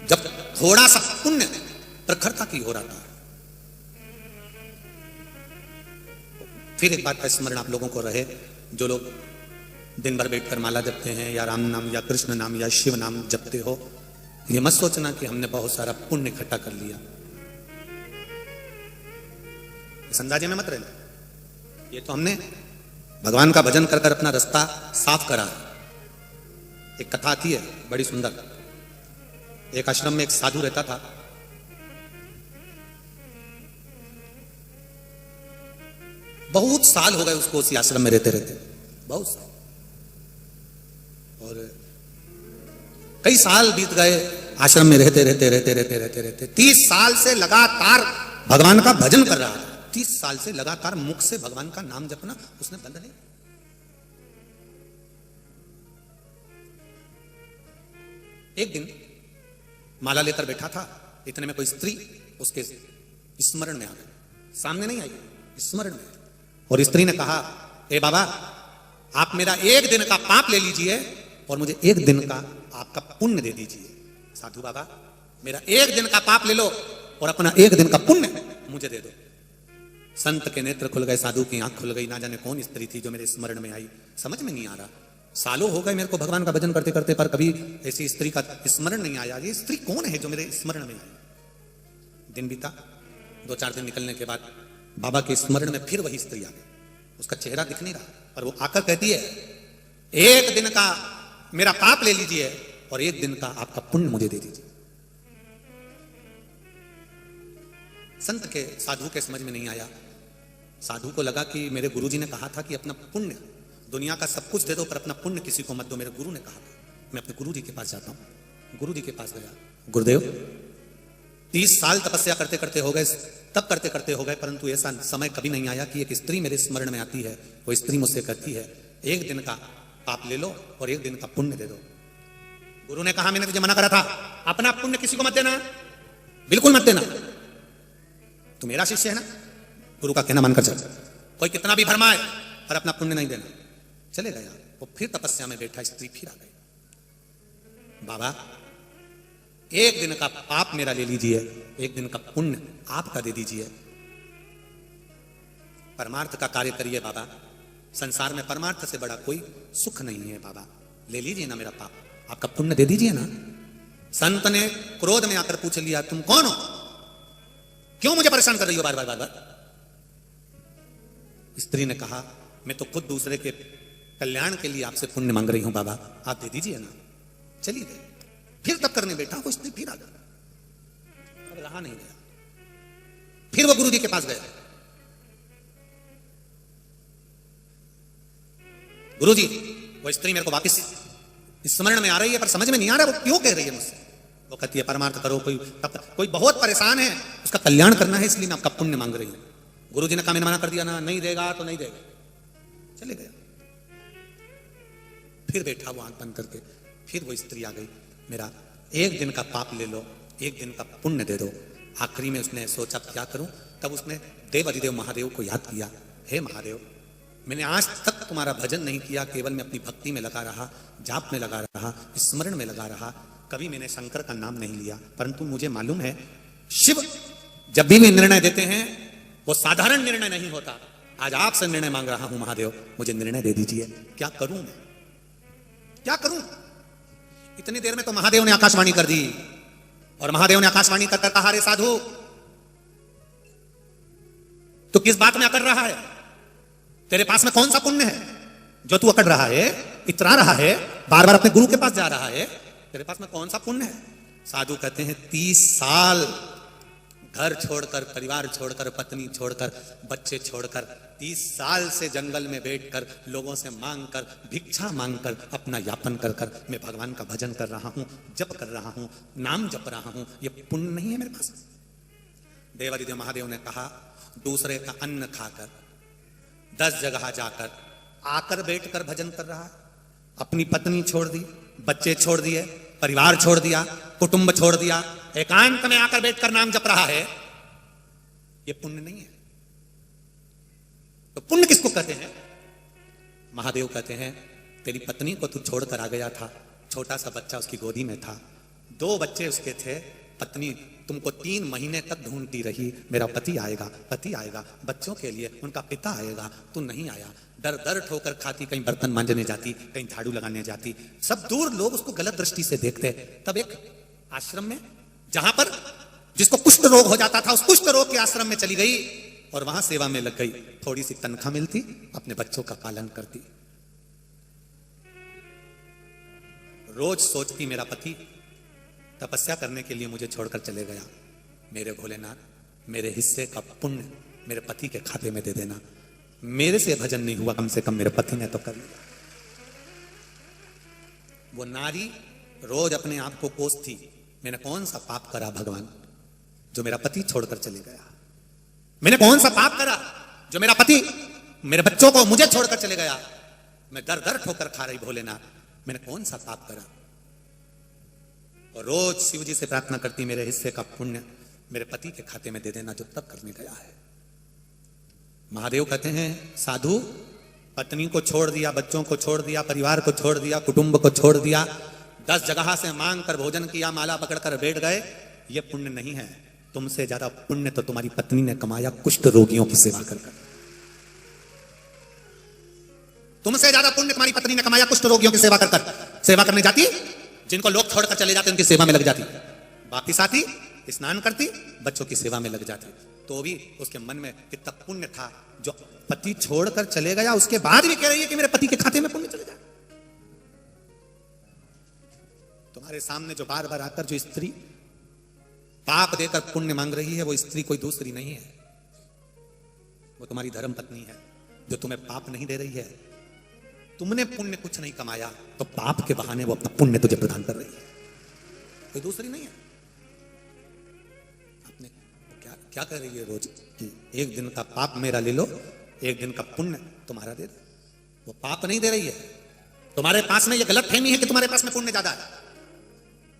जब थोड़ा सा पुण्य प्रखरता की हो रहा था, फिर एक बात का स्मरण आप लोगों को रहे, जो लोग दिन भर बैठकर माला जपते हैं या राम नाम या कृष्ण नाम या शिव नाम जपते हो, ये मत सोचना कि हमने बहुत सारा पुण्य इकट्ठा कर लिया। इस अंदाजे में मत रहना, ये तो हमने भगवान का भजन कर कर अपना रास्ता साफ करा। एक कथा आती है बड़ी सुंदर। एक आश्रम में एक साधु रहता था। बहुत साल हो गए उसको उसी आश्रम में रहते रहते, बहुत साल, और कई साल बीत गए आश्रम में रहते रहते रहते रहते रहते रहते 30 साल से लगातार भगवान का भजन कर रहा था। 30 साल से लगातार मुख से भगवान का नाम जपना उसने बंद नहीं। एक दिन माला लेकर बैठा था, इतने में कोई स्त्री उसके स्मरण में आ गई। सामने नहीं आई, स्मरण में। और स्त्री ने कहा, ए बाबा, आप मेरा 1 दिन का पाप ले लीजिए और मुझे 1 दिन का आपका पुण्य दे दीजिए। साधु बाबा, मेरा 1 दिन का पाप ले लो और अपना 1 दिन का पुण्य मुझे दे दो। संत के नेत्र खुल गए, साधु की आंख खुल गई। ना जाने कौन स्त्री थी जो मेरे स्मरण में आई, समझ में नहीं आ रहा। सालों हो गए मेरे को भगवान का भजन करते करते, पर कभी ऐसी स्त्री का स्मरण नहीं आया। ये स्त्री कौन है जो मेरे स्मरण में आई? दिन बीता, 2-4 दिन निकलने के बाद बाबा के स्मरण में फिर वही स्त्री आ गई। उसका चेहरा दिख नहीं रहा, पर वो आकर कहती है, 1 दिन का मेरा पाप ले लीजिए और 1 दिन का आपका पुण्य मुझे दे दीजिए। संत के, साधु के समझ में नहीं आया। साधु को लगा कि मेरे गुरुजी ने कहा था कि अपना पुण्य, दुनिया का सब कुछ दे दो पर अपना पुण्य किसी को मत दो। मेरे गुरु ने कहा था। मैं अपने गुरुजी के पास जाता हूं। गुरुजी के पास गया। गुरुदेव, 30 साल तपस्या करते करते हो गए, तब करते करते हो गए, परंतु ऐसा समय कभी नहीं आया कि एक स्त्री मेरे स्मरण में आती है। वो स्त्री मुझसे कहती है, 1 दिन का पाप ले लो और 1 दिन का पुण्य दे दो। गुरु ने कहा, मैंने तुझे मना करा था, अपना पुण्य किसी को मत देना, बिल्कुल मत देना। तू मेरा शिष्य है ना, गुरु का कहना मानकर चल। कोई कितना भी भरमाए पर अपना पुण्य नहीं देना। चले गया। वो फिर तपस्या में बैठा, स्त्री फिर आ गई। बाबा, 1 दिन का पाप मेरा ले लीजिए, 1 दिन का पुण्य आपका दे दीजिए। परमार्थ का कार्य करिए बाबा। संसार में परमार्थ से बड़ा कोई सुख नहीं है बाबा। ले लीजिए ना मेरा पाप, आपका पुण्य दे दीजिए ना। संत ने क्रोध में आकर पूछ लिया, तुम कौन हो? क्यों मुझे परेशान कर रही हो बार बार बार बार? स्त्री ने कहा, मैं तो खुद दूसरे के कल्याण के लिए आपसे पुण्य मांग रही हूं बाबा, आप दे दीजिए ना। चलिए गए। फिर तब करने बैठा, वो स्त्री फिर आ गया। अब रहा नहीं गया, फिर वो गुरुजी के पास गया। गुरुजी, वो स्त्री मेरे को वापस स्मरण में आ रही है, पर समझ में नहीं आ रहा वो क्यों कह रही है मुझसे। वो कहती है परमार्थ करो, कोई बहुत परेशान है, उसका कल्याण करना है, इसलिए मैं आपका पुण्य मांग रही हूं। गुरुजी ने कहा मैंने मना कर दिया ना, नहीं देगा तो नहीं देगा, चले गया। फिर बैठा वो आंख बंद करके, फिर वो स्त्री आ गई, मेरा एक दिन का पाप ले लो, एक दिन का पुण्य दे दो। आखिरी में उसने सोचा क्या करूं, तब उसने देव अधिदेव महादेव को याद किया, हे महादेव मैंने आज तक तुम्हारा भजन नहीं किया, केवल मैं अपनी भक्ति में लगा रहा, जाप में लगा रहा, स्मरण में लगा रहा, कभी मैंने शंकर का नाम नहीं लिया, परंतु मुझे मालूम है शिव जब भी निर्णय देते हैं वो साधारण निर्णय नहीं होता। आज आपसे निर्णय मांग रहा हूं महादेव, मुझे निर्णय दे दीजिए, क्या करूं मैं, क्या करूं। इतनी देर में तो महादेव ने आकाशवाणी कर दी, और महादेव ने आकाशवाणी कर कहा रे साधु तो किस बात में अकड़ रहा है, तेरे पास में कौन सा पुण्य है जो तू अकड़ रहा है, इतरा रहा है, बार बार अपने गुरु के पास जा रहा है, तेरे पास में कौन सा पुण्य है। साधु कहते हैं 30 साल घर छोड़कर, परिवार छोड़कर, पत्नी छोड़कर, बच्चे छोड़कर 30 साल से जंगल में बैठकर लोगों से मांगकर, भिक्षा मांगकर अपना यापन कर कर मैं भगवान का भजन कर रहा हूं, जप कर रहा हूं, नाम जप रहा हूं, ये पुण्य नहीं है मेरे पास। देवादिदेव महादेव ने कहा दूसरे का अन्न खाकर 10 जगह जाकर आकर बैठकर भजन कर रहा, अपनी पत्नी छोड़ दी, बच्चे छोड़ दिए, परिवार छोड़ दिया, कुटुंब छोड़ दिया, एकांत में आकर बैठकर नाम जप रहा है, ये पुण्य नहीं है। तो पुण्य किसको कहते हैं। महादेव कहते हैं तेरी पत्नी को तू छोड़कर आ गया था, छोटा सा बच्चा उसकी गोदी में था, 2 बच्चे उसके थे, पत्नी तुमको 3 महीने तक ढूंढती रही, मेरा पति आएगा, पति आएगा, बच्चों के लिए उनका पिता आएगा, तू नहीं आया, दर दर ठोकर खाती, कहीं बर्तन मांजने जाती, कहीं झाड़ू लगाने जाती, सब दूर लोग उसको गलत दृष्टि से देखते। तब एक आश्रम में जहां पर जिसको कुष्ठ रोग हो जाता था, उस कुष्ठ रोग के आश्रम में चली गई और वहां सेवा में लग गई, थोड़ी सी तनख्वाह मिलती, अपने बच्चों का पालन करती। रोज सोचती मेरा पति तपस्या करने के लिए मुझे छोड़कर चले गया, मेरे भोलेनाथ मेरे हिस्से का पुण्य मेरे पति के खाते में दे देना, मेरे से भजन नहीं हुआ, कम से कम मेरे पति ने तो कर लिया। वो नारी रोज अपने आप को कोसती, मैंने कौन सा पाप करा भगवान जो मेरा पति छोड़कर चले गया, मैंने कौन सा पाप करा जो मेरा पति मेरे बच्चों को मुझे छोड़कर चले गया, मैं दर दर ठोकर खा रही भोलेनाथ, मैंने कौन सा पाप करा। और रोज शिव जी से प्रार्थना करती मेरे हिस्से का पुण्य मेरे पति के खाते में दे देना जो तब करने गया है। महादेव कहते हैं साधु पत्नी को छोड़ दिया, बच्चों को छोड़ दिया, परिवार को छोड़ दिया, कुटुंब को छोड़ दिया, 10 जगह से मांग कर भोजन किया, माला पकड़कर बैठ गए, ये पुण्य नहीं है। तुमसे ज्यादा पुण्य तो तुम्हारी पत्नी ने कमाया कुष्ठ रोगियों की सेवा कर। तुमसे ज्यादा पुण्य तुम्हारी पत्नी ने कमाया कुष्ठ रोगियों की सेवा कर। सेवा करने जाती, जिनको लोग छोड़कर चले जाते उनकी सेवा में लग जाती, वापिस आती, स्नान करती, बच्चों की सेवा में लग जाती, तो भी उसके मन में कितना पुण्य था जो पति छोड़कर चले गया, उसके बाद भी कह रही है कि मेरे पति के खाते में पुण्य चले जाए। तुम्हारे सामने जो बार बार आकर जो स्त्री पाप देकर पुण्य मांग रही है, वो स्त्री कोई दूसरी नहीं है, वो तुम्हारी धर्म पत्नी है जो तुम्हें पाप नहीं दे रही है। तुमने पुण्य कुछ नहीं कमाया तो पाप के बहाने वो अपना पुण्य तुझे प्रदान कर रही है, कोई दूसरी नहीं है। आपने क्या कर रही है रोज कि एक दिन का पाप मेरा ले लो, एक दिन का पुण्य तुम्हारा दे दो। वो पाप नहीं दे रही है, तुम्हारे पास में ये गलत फहमी है कि तुम्हारे पास में पुण्य ज्यादा है।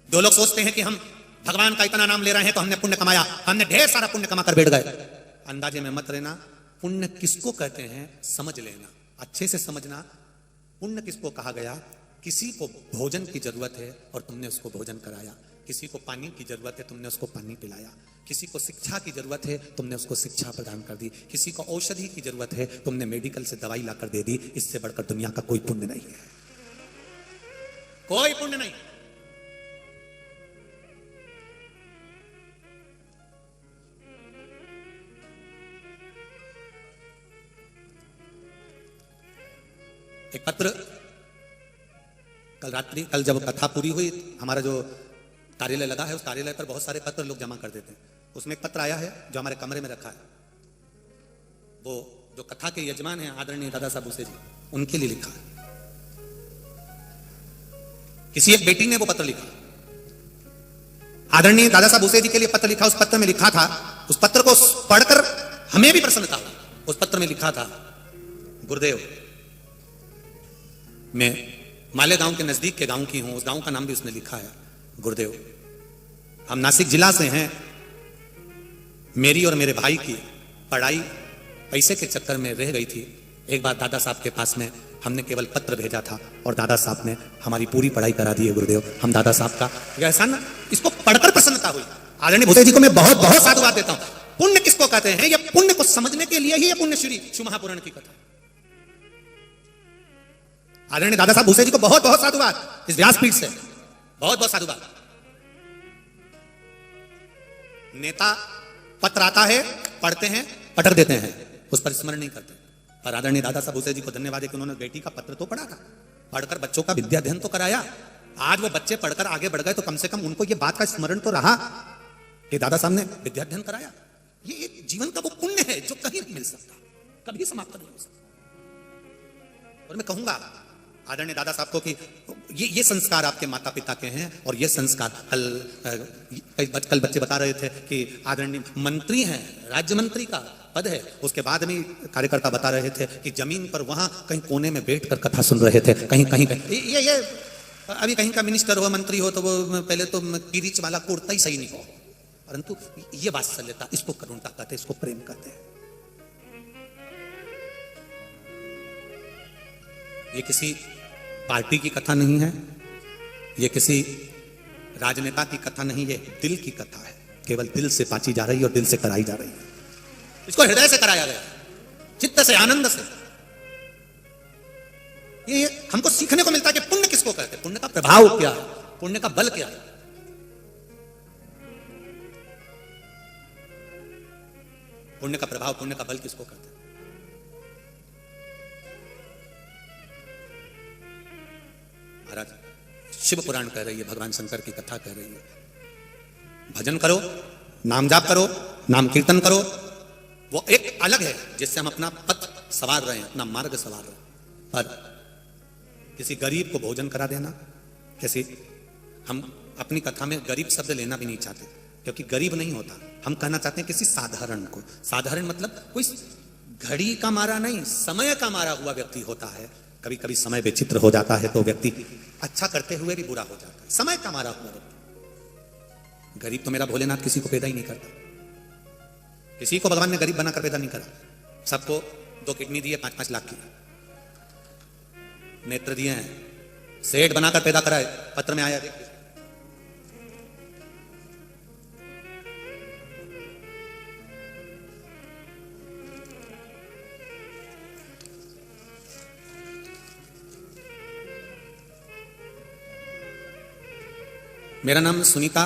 जो लोग सोचते हैं कि हम भगवान का इतना नाम ले रहे हैं तो हमने पुण्य कमाया, हमने ढेर सारा पुण्य कमा कर बैठ गए, अंदाजे में मत रहना। पुण्य किसको कहते हैं समझ लेना, अच्छे से समझना। पुण्य किसको कहा गया, किसी को भोजन की जरूरत है और तुमने उसको भोजन कराया, किसी को पानी की जरूरत है तुमने उसको पानी पिलाया, किसी को शिक्षा की जरूरत है तुमने उसको शिक्षा प्रदान कर दी, किसी को औषधि की जरूरत है तुमने मेडिकल से दवाई लाकर दे दी। इससे बढ़कर दुनिया का कोई पुण्य नहीं है, कोई पुण्य नहीं। एक पत्र कल जब कथा पूरी हुई, हमारा जो कार्यालय लगा है उस कार्यालय पर बहुत सारे पत्र लोग जमा कर देते हैं। उसमें एक पत्र आया है जो हमारे कमरे में रखा है, वो जो कथा के यजमान हैं आदरणीय दादा साहब उसे जी, उनके लिए लिखा है। किसी एक बेटी ने वो पत्र लिखा, आदरणीय दादा साहब भूसे जी के लिए पत्र लिखा। उस पत्र में लिखा था, उस पत्र को पढ़कर हमें भी प्रसन्नता हुई। उस पत्र में लिखा था, गुरुदेव मैं मालेगांव के नजदीक के गांव की हूं, उस गांव का नाम भी उसने लिखा है। गुरुदेव हम नासिक जिला से हैं, मेरी और मेरे भाई की पढ़ाई पैसे के चक्कर में रह गई थी। एक बार दादा साहब के पास में हमने केवल पत्र भेजा था और दादा साहब ने हमारी पूरी पढ़ाई करा दी है। गुरुदेव हम दादा साहब का एहसान, इसको पढ़कर प्रसन्नता हुई। आदरणीय भूसे जी को मैं बहुत बहुत साधुवाद देता हूं। पुण्य किसको कहते हैं? ये पुण्य को समझने के लिए ही ये पुण्य श्री शिव महापुराण की कथा। आदरणीय दादा साहब भूसे जी को बहुत बहुत साधुवाद, इस व्यासपीठ से बहुत बहुत साधुवाद। नेता पत्र आता है, पढ़ते हैं, पटक देते हैं, उस पर स्मरण नहीं करते। पर आदरणीय दादा साहब भूसे जी को धन्यवाद है कि उन्होंने बेटी का पत्र तो पढ़ा था, पढ़कर बच्चों का विद्या अध्ययन तो कराया। आज वो बच्चे पढ़कर आगे बढ़ गए तो कम से कम उनको ये बात का स्मरण तो रहा कि दादा साहब ने विद्या अध्ययन कराया। ये जीवन का वो पुण्य है जो कहीं नहीं मिल सकता, कभी समाप्त नहीं हो सकता। और मैं कहूंगा आदरणीय दादा साहब को कि ये संस्कार आपके माता पिता के हैं और ये संस्कार कल बच्चे बता रहे थे कि आदरणीय मंत्री हैं, राज्य मंत्री का पद है, उसके बाद में कार्यकर्ता बता रहे थे कि जमीन पर वहां कहीं कोने में बैठकर कथा सुन रहे थे। कहीं कहीं ये अभी कहीं का मिनिस्टर हो, मंत्री हो तो वो पहले तो पीरिच वाला कुर्ता ही सही नहीं हो, परंतु ये वात्सल्यता, इसको करुणता कहते हैं, इसको प्रेम कहते हैं। ये किसी पार्टी की कथा नहीं है, ये किसी राजनेता की कथा नहीं, ये दिल की कथा है। केवल दिल से बांची जा रही है और दिल से कराई जा रही है। इसको हृदय से कराया गया, चित्त से, आनंद से। ये हमको सीखने को मिलता है कि पुण्य किसको कहते हैं, पुण्य का प्रभाव क्या है, पुण्य का बल क्या है। पुण्य का प्रभाव, पुण्य का बल किसको कहते हैं। महाराज शिव पुराण कह रही है, भगवान शंकर की कथा कह रही है, भजन करो, नाम जाप करो, नाम कीर्तन करो। वो एक अलग है जिससे हम अपना पथ सवार रहे हैं, अपना मार्ग सवार रहे हैं। पर किसी गरीब को भोजन करा देना, कैसे हम अपनी कथा में गरीब शब्द लेना भी नहीं चाहते, क्योंकि गरीब नहीं होता, हम कहना चाहते हैं किसी साधारण को। साधारण मतलब कोई घड़ी का मारा नहीं, समय का मारा हुआ व्यक्ति होता है। कभी कभी समय विचित्र हो जाता है तो व्यक्ति अच्छा करते हुए भी बुरा हो जाता है, समय का मारा हुआ व्यक्ति। गरीब तो मेरा भोलेनाथ किसी को पैदा ही नहीं करता, किसी को भगवान ने गरीब बनाकर पैदा नहीं करा। सबको 2 किडनी दिए, 5-5 लाख की, नेत्र दिए हैं, सेठ बनाकर पैदा करा है। पत्र में आया, देखिए मेरा नाम सुनीता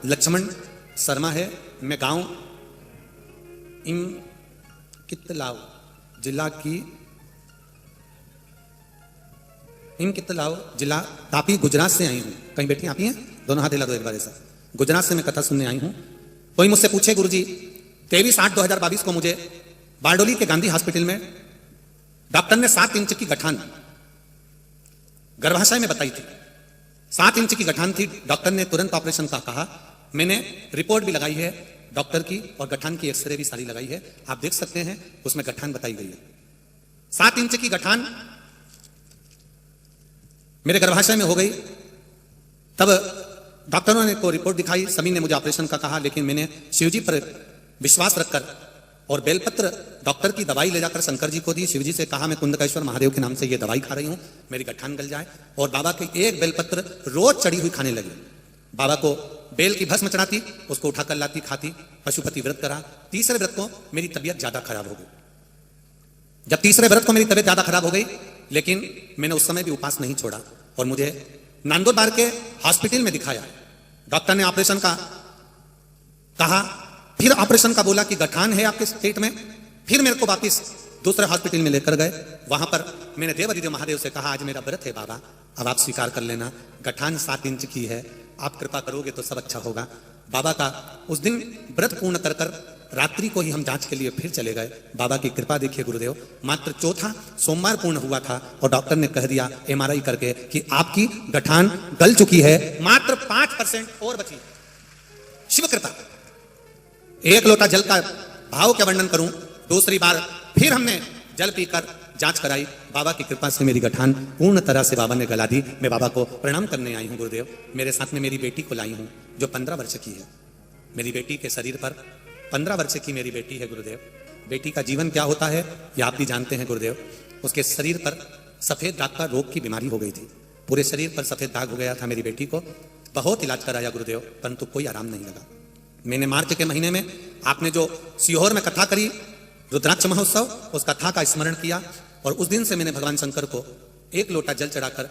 लक्ष्मण शर्मा है। मैं गांव इम कितलाव जिला की जिला तापी गुजरात से आई हूँ। कहीं बैठी आप ही हैं, दोनों हाथ हिला दो एक बार ऐसा। गुजरात से मैं कथा सुनने आई हूँ। कोई मुझसे पूछे गुरुजी 23/8/2022 को मुझे बारडोली के गांधी हॉस्पिटल में डॉक्टर ने 7 इंच की गठान गर्भाशय में बताई थी। 7 इंच की गठान थी। डॉक्टर ने तुरंत ऑपरेशन का कहा। मैंने रिपोर्ट भी लगाई है डॉक्टर की और गठान की एक्सरे भी सारी लगाई है, आप देख सकते हैं उसमें गठान बताई गई है। 7 इंच की गठान मेरे गर्भाशय में हो गई। तब डॉक्टरों ने को रिपोर्ट दिखाई, सभी ने मुझे ऑपरेशन का कहा, लेकिन मैंने शिवजी पर विश्वास रखकर और बेलपत्र डॉक्टर की दवाई ले जाकर शंकर जी को दी। शिवजी से कहा मैं कुंदकेश्वर महादेव के नाम से ये दवाई खा रही हूं, मेरी गठान गल जाए। और बाबा के एक बेलपत्र रोज चढ़ी हुई खाने लगी। बाबा को बेल की भस्म चढ़ाती, उसको उठाकर लाती, खाती, पशुपति व्रत करा। तीसरे व्रत को मेरी तबीयत ज्यादा खराब हो गई। जब तीसरे व्रत को मेरी तबीयत ज्यादा खराब हो गई, लेकिन मैंने उस समय भी उपास नहीं छोड़ा और मुझे नंदुरबार के हॉस्पिटल में दिखाया। डॉक्टर ने ऑपरेशन का कहा, फिर ऑपरेशन का बोला कि गठान है आपके पेट में। फिर मेरे को वापिस दूसरे हॉस्पिटल में लेकर गए। वहां पर मैंने देवादिदेव महादेव से कहा आज मेरा व्रत है बाबा, अब आप स्वीकार कर लेना, गठान 7 इंच की है, आप कृपा करोगे तो सब अच्छा होगा। बाबा का उस दिन व्रत पूर्ण कर रात्रि को ही हम जांच के लिए फिर चले गए। बाबा की कृपा देखिए गुरुदेव, मात्र चौथा सोमवार पूर्ण हुआ था और डॉक्टर ने कह दिया MRI करके कि आपकी गठान गल चुकी है, मात्र 5% और बची। शिव कृपा। एक लोटा जल का भाव क्या वर्णन करूं। दूसरी बार फिर हमने जल पीकर जांच कराई। बाबा की कृपा से मेरी गठान पूर्ण तरह से बाबा ने गला दी। मैं बाबा को प्रणाम करने आई हूं गुरुदेव। मेरे साथ में मेरी बेटी को लाई हूं जो 15 वर्ष की है। मेरी बेटी के शरीर पर 15 वर्ष की मेरी बेटी है गुरुदेव। बेटी का जीवन क्या होता है ये आप भी जानते हैं गुरुदेव। उसके शरीर पर सफेद दाग का रोग की बीमारी हो गई थी। पूरे शरीर पर सफेद दाग हो गया था मेरी बेटी को। बहुत इलाज कराया गुरुदेव, परंतु कोई आराम नहीं लगा। मैंने मार्च के महीने में आपने जो सीहोर में कथा करी रुद्राक्ष महोत्सव, उस कथा का स्मरण किया और उस दिन से मैंने भगवान शंकर को एक लोटा जल चढ़ाकर,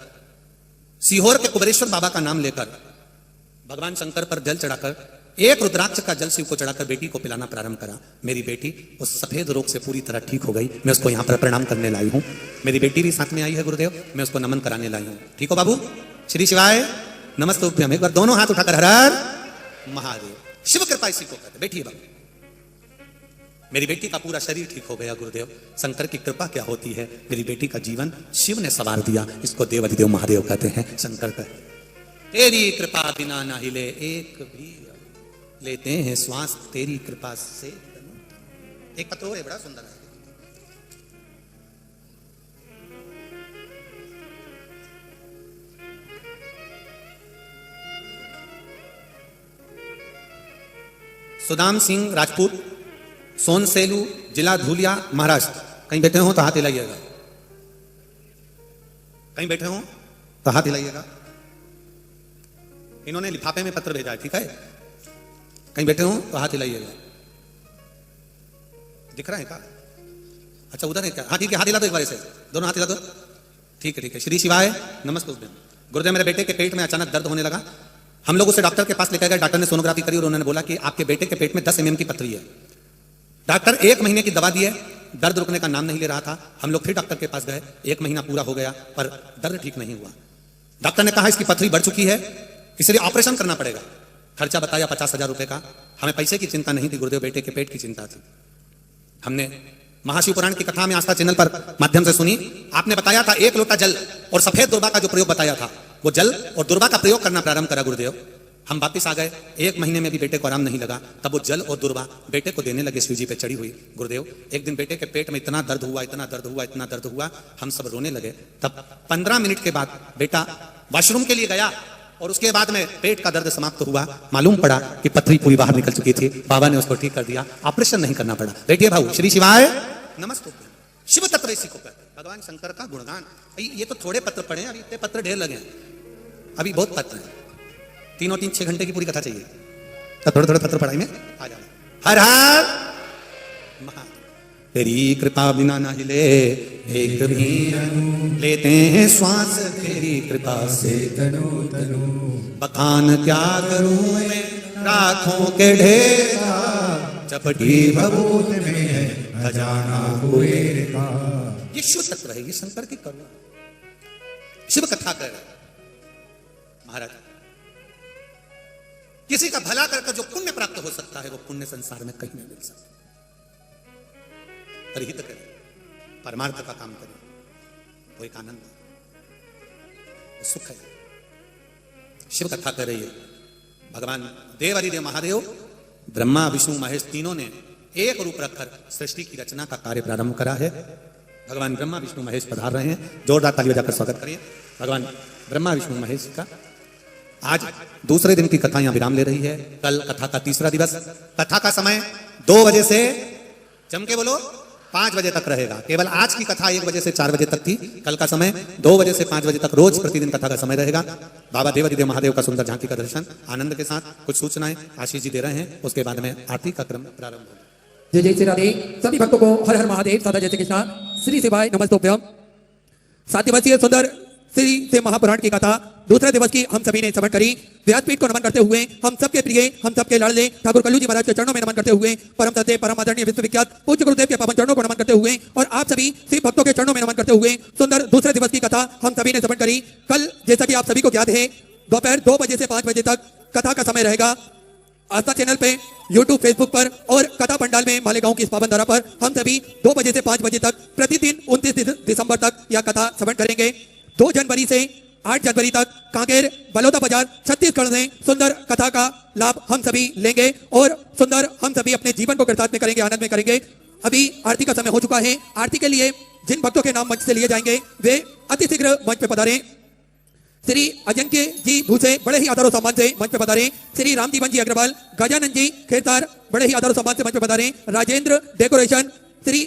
सीहोर के कुबेरेश्वर बाबा का नाम लेकर, भगवान शंकर पर जल चढ़ाकर, एक रुद्राक्ष का जल शिव को चढ़ाकर बेटी को पिलाना प्रारंभ करा। मेरी बेटी उस सफेद रोग से पूरी तरह ठीक हो गई। मैं उसको यहाँ पर प्रणाम करने लाई हूँ। मेरी बेटी भी साथ में आई है गुरुदेव, मैं उसको नमन कराने लाई हूँ। ठीक हो बाबू? श्री शिवाय नमस्तुभ्यम। एक बार दोनों हाथ उठाकर हर हर महादेव। शिव कृपा इसी को कहते। बैठिए बाबू। मेरी बेटी का पूरा शरीर ठीक हो गया गुरुदेव। शंकर की कृपा क्या होती है, मेरी बेटी का जीवन शिव ने संवार दिया। इसको देवाधिदेव महादेव कहते हैं। शंकर कहते तेरी कृपा बिना ना हिले एक भी, लेते हैं श्वास तेरी कृपा से। एक पत्र है बड़ा सुंदर है। सुदाम सिंह राजपूत, सोनसेलू, जिला धुलिया, महाराष्ट्र। कहीं बैठे हो तो हाथ हिलाइएगा। कहीं बैठे हो तो हाथ हिलाइएगा। इन्होंने लिफाफे में पत्र भेजा है, ठीक है? कहीं बैठे हो तो हाथ हिलाइएगा। दिख रहा है क्या? अच्छा उधर है क्या? हाँ ठीक है, हाथ हिला दो एक बार से, दोनों हाथ हिला दो। ठीक है ठीक है। श्री शिवाय नमस्ते। गुरुदेव मेरे बेटे के पेट में अचानक दर्द होने लगा। हम लोग उसे डॉक्टर के पास लेकर गए। डॉक्टर ने सोनोग्राफी करी और उन्होंने बोला कि आपके बेटे के पेट में 10 mm की पथरी है। डॉक्टर 1 महीने की दवा दी है, दर्द रुकने का नाम नहीं ले रहा था। हम लोग फिर डॉक्टर के पास गए, 1 महीना पूरा हो गया पर दर्द ठीक नहीं हुआ। डॉक्टर ने कहा इसकी पथरी बढ़ चुकी है, इसलिए ऑपरेशन करना पड़ेगा। खर्चा बताया 50,000 रुपए का। हमें पैसे की चिंता नहीं थी गुरुदेव, बेटे के पेट की चिंता थी। हमने महाशिव पुराण की कथा में आस्था चैनल पर माध्यम से सुनी। आपने बताया था 1 लोटा जल और सफेद दुर्बा का जो प्रयोग बताया था, वो जल और दुर्बा का प्रयोग करना प्रारंभ करा गुरुदेव। हम वापिस आ गए। 1 महीने में भी बेटे को आराम नहीं लगा। तब वो जल और दुर्बा बेटे को देने लगे, शिव जी पे चढ़ी हुई गुरुदेव। एक दिन बेटे के पेट में इतना दर्द हुआ, इतना दर्द हुआ, इतना दर्द हुआ, हम सब रोने लगे। तब 15 मिनट के बाद बेटा वॉशरूम के लिए गया और उसके बाद में पेट का दर्द समाप्त हुआ। मालूम पड़ा कि पथरी पूरी बाहर निकल चुकी थी। बाबा ने उसको ठीक कर दिया, ऑपरेशन नहीं करना पड़ा। बैठिए भाऊ। श्री शिवाय नमस्ते। शिव तत्व इसी को कहते हैं, भगवान शंकर का गुणगान। ये तो थोड़े पत्र पढ़े, अभी इतने पत्र ढेर लगे, अभी बहुत पत्र है। 3-6 घंटे की पूरी कथा चाहिए, तो थोड़े थोड़े पत्र पढ़ाई में आ जाए। हर हर महादेव। तेरी कृपा बिना ना हिले एक भी, लेते हैं श्वास तेरी कृपा से तनु तनु। बखान क्या करूं मैं राखों के ढेरा, चपटी भभूत में है खजाना कुबेर का। ये शिव तत्व है, ये शंकर की करुणा। शिव कथा कर महाराज, किसी का भला करके जो पुण्य प्राप्त हो सकता है वो पुण्य संसार में कहीं नहीं मिल सकता। हित करें, परमार्थ का काम करें, वो एक आनंद है, सुख है। शिव कथा कर रही है। भगवान देवाधिदेव महादेव, ब्रह्मा विष्णु महेश तीनों ने एक रूप रखकर सृष्टि की रचना का कार्य प्रारंभ करा है। भगवान ब्रह्मा विष्णु महेश पधार रहे हैं। जोरदार ताली बजाकर स्वागत करिए भगवान ब्रह्मा विष्णु महेश का। आज दूसरे दिन की कथा यहां विराम ले रही है। कल कथा का तीसरा दिवस। कथा का समय 2 बजे से जम के बोलो 5 बजे तक रहेगा। केवल आज की कथा 1 बजे से 4 बजे तक थी। कल का समय 2 बजे से 5 बजे तक रोज प्रतिदिन कथा का समय रहेगा। बाबा देवाधिदेव महादेव का सुंदर झांकी का दर्शन आनंद के साथ कुछ सूचनाएं आशीष जी दे रहे हैं। उसके बाद में आरती का क्रम प्रारंभ होगा। जय जय श्री राधे। सभी भक्तों को हर हर महादेव, सदा जय श्री कृष्णा, श्री शिवाय नमस्तोभ्यम। 7 दिवसीय सुंदर श्री से महापुराण की कथा दूसरे दिवस की हम सभी ने श्रवण करी। व्यासपीठ को नमन करते हुए हम सबके प्रिय, हम सबके लाडले ठाकुर कल्लू जी महाराज के चरणों में नमन करते हुए, परम सत्य परम आदरणीय विश्वविख्यात पूज्य गुरुदेव के पावन चरणों को नमन करते हुए और आप सभी शिव भक्तों के चरणों में नमन करते हुए सुंदर दूसरे दिवस की कथा हम सभी ने श्रवण करी। कल जैसा कि आप सभी को ज्ञात है, दोपहर 2 बजे से 5 बजे तक कथा का समय रहेगा। आस्था चैनल पे, यूट्यूब, फेसबुक पर और कथा पंडाल में मालेगांव की इस पावन धरा पर हम सभी 2 बजे से 5 बजे तक प्रतिदिन 29 दिसंबर तक यह कथा श्रवण करेंगे। 2 जनवरी से 8 जनवरी तक कांकेर बलौदा बाजार छत्तीसगढ़ में सुंदर कथा का लाभ हम सभी लेंगे और सुंदर हम सभी अपने जीवन को कृतार्थ में करेंगे, आनंद में करेंगे। अभी आरती का समय हो चुका है। आरती के लिए जिन भक्तों के नाम मंच से लिए जाएंगे वे अति शीघ्र मंच पे पधारें। श्री अजंक्य जी भूसे बड़े ही आदर और सम्मान से मंच पे पधारें। श्री रामजीवन जी अग्रवाल, गजानंद जी खेरतार बड़े ही आदर और सम्मान से मंच पे पधारें। राजेंद्र डेकोरेशन, श्री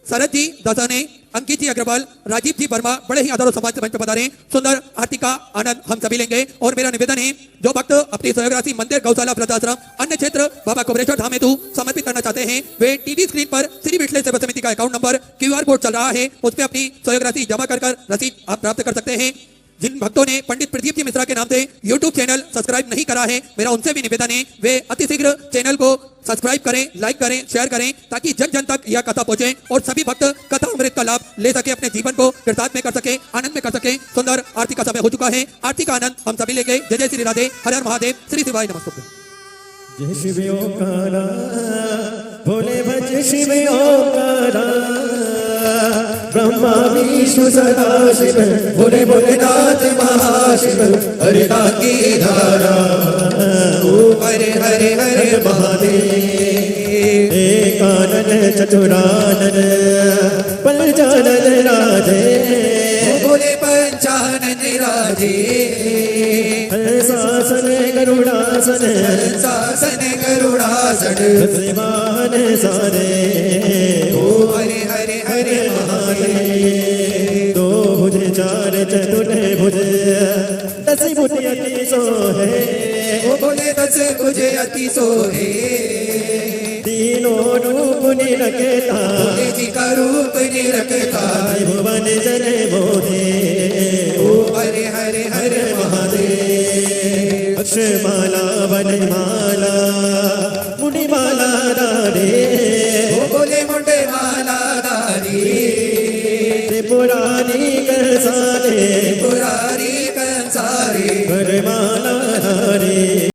शरद जी दसाने, अंकित जी अग्रवाल, राजीव जी वर्मा बड़े ही आदर और सम्मान से मंच पे पधारें। सुंदर आरती का आनंद हम सभी लेंगे। और मेरा निवेदन है, जो भक्त अपनी सहयोग राशि मंदिर, गौशाला, वृद्धाश्रम, अन्य क्षेत्र बाबा कुबरेश्वर धाम हेतु समर्पित करना चाहते हैं, वे टीवी स्क्रीन पर श्री विठलेश सेवा समिति का अकाउंट नंबर QR कोड चल रहा है, उस पर अपनी सहयोग राशि जमा कर रसीद आप प्राप्त कर सकते हैं। जिन भक्तों ने पंडित प्रदीप जी मिश्रा के नाम से यूट्यूब चैनल सब्सक्राइब नहीं करा है, मेरा उनसे भी निवेदन है वे अतिशीघ्र चैनल को सब्सक्राइब करें, लाइक करें, शेयर करें, ताकि जन जन तक यह कथा पहुंचे और सभी भक्त कथा अमृत का लाभ ले सके, अपने जीवन को कृतार्थ में कर सके, आनंद में कर सके। सुंदर आरती का समय हो चुका है। आरती का आनंद हम सभी लेंगे। जय जय श्री राधे, हर हर महादेव, श्री शिवाय नमस्तुभ्यं। जय शिव ओंकारा, भोले भज शिव ओंकारा, ब्रह्मा विष्णु सदा शिव, भोले भोलेनाथ महाशिव, हरिता की धारा, ओ हरे हरे हरे महादेव। एकानन चतुरानन पंचानन राधे, भोले पंचानन राधे। शासन गरुड़ासन, शासन गरुड़ासन, श्रीमान सारे, ओ हरे हरे हरे महादेव। 2 भुज 4 चतुर भुज, 10 भुज अति सोहे, ओ बोले 10 भुज अति सोहे। तीनों रूप निरखता, भोले जी का रूप निरखता, भुवन जन मोहे, ओ हरे हरे हरे महादेव। अक्षमाला वनमाला मुनिमाला दारे, ओ बोले मुंडे माला दारी। त्रिपुरारी कंसारे, त्रिपुरारी कंसारे, वरमाला धारे।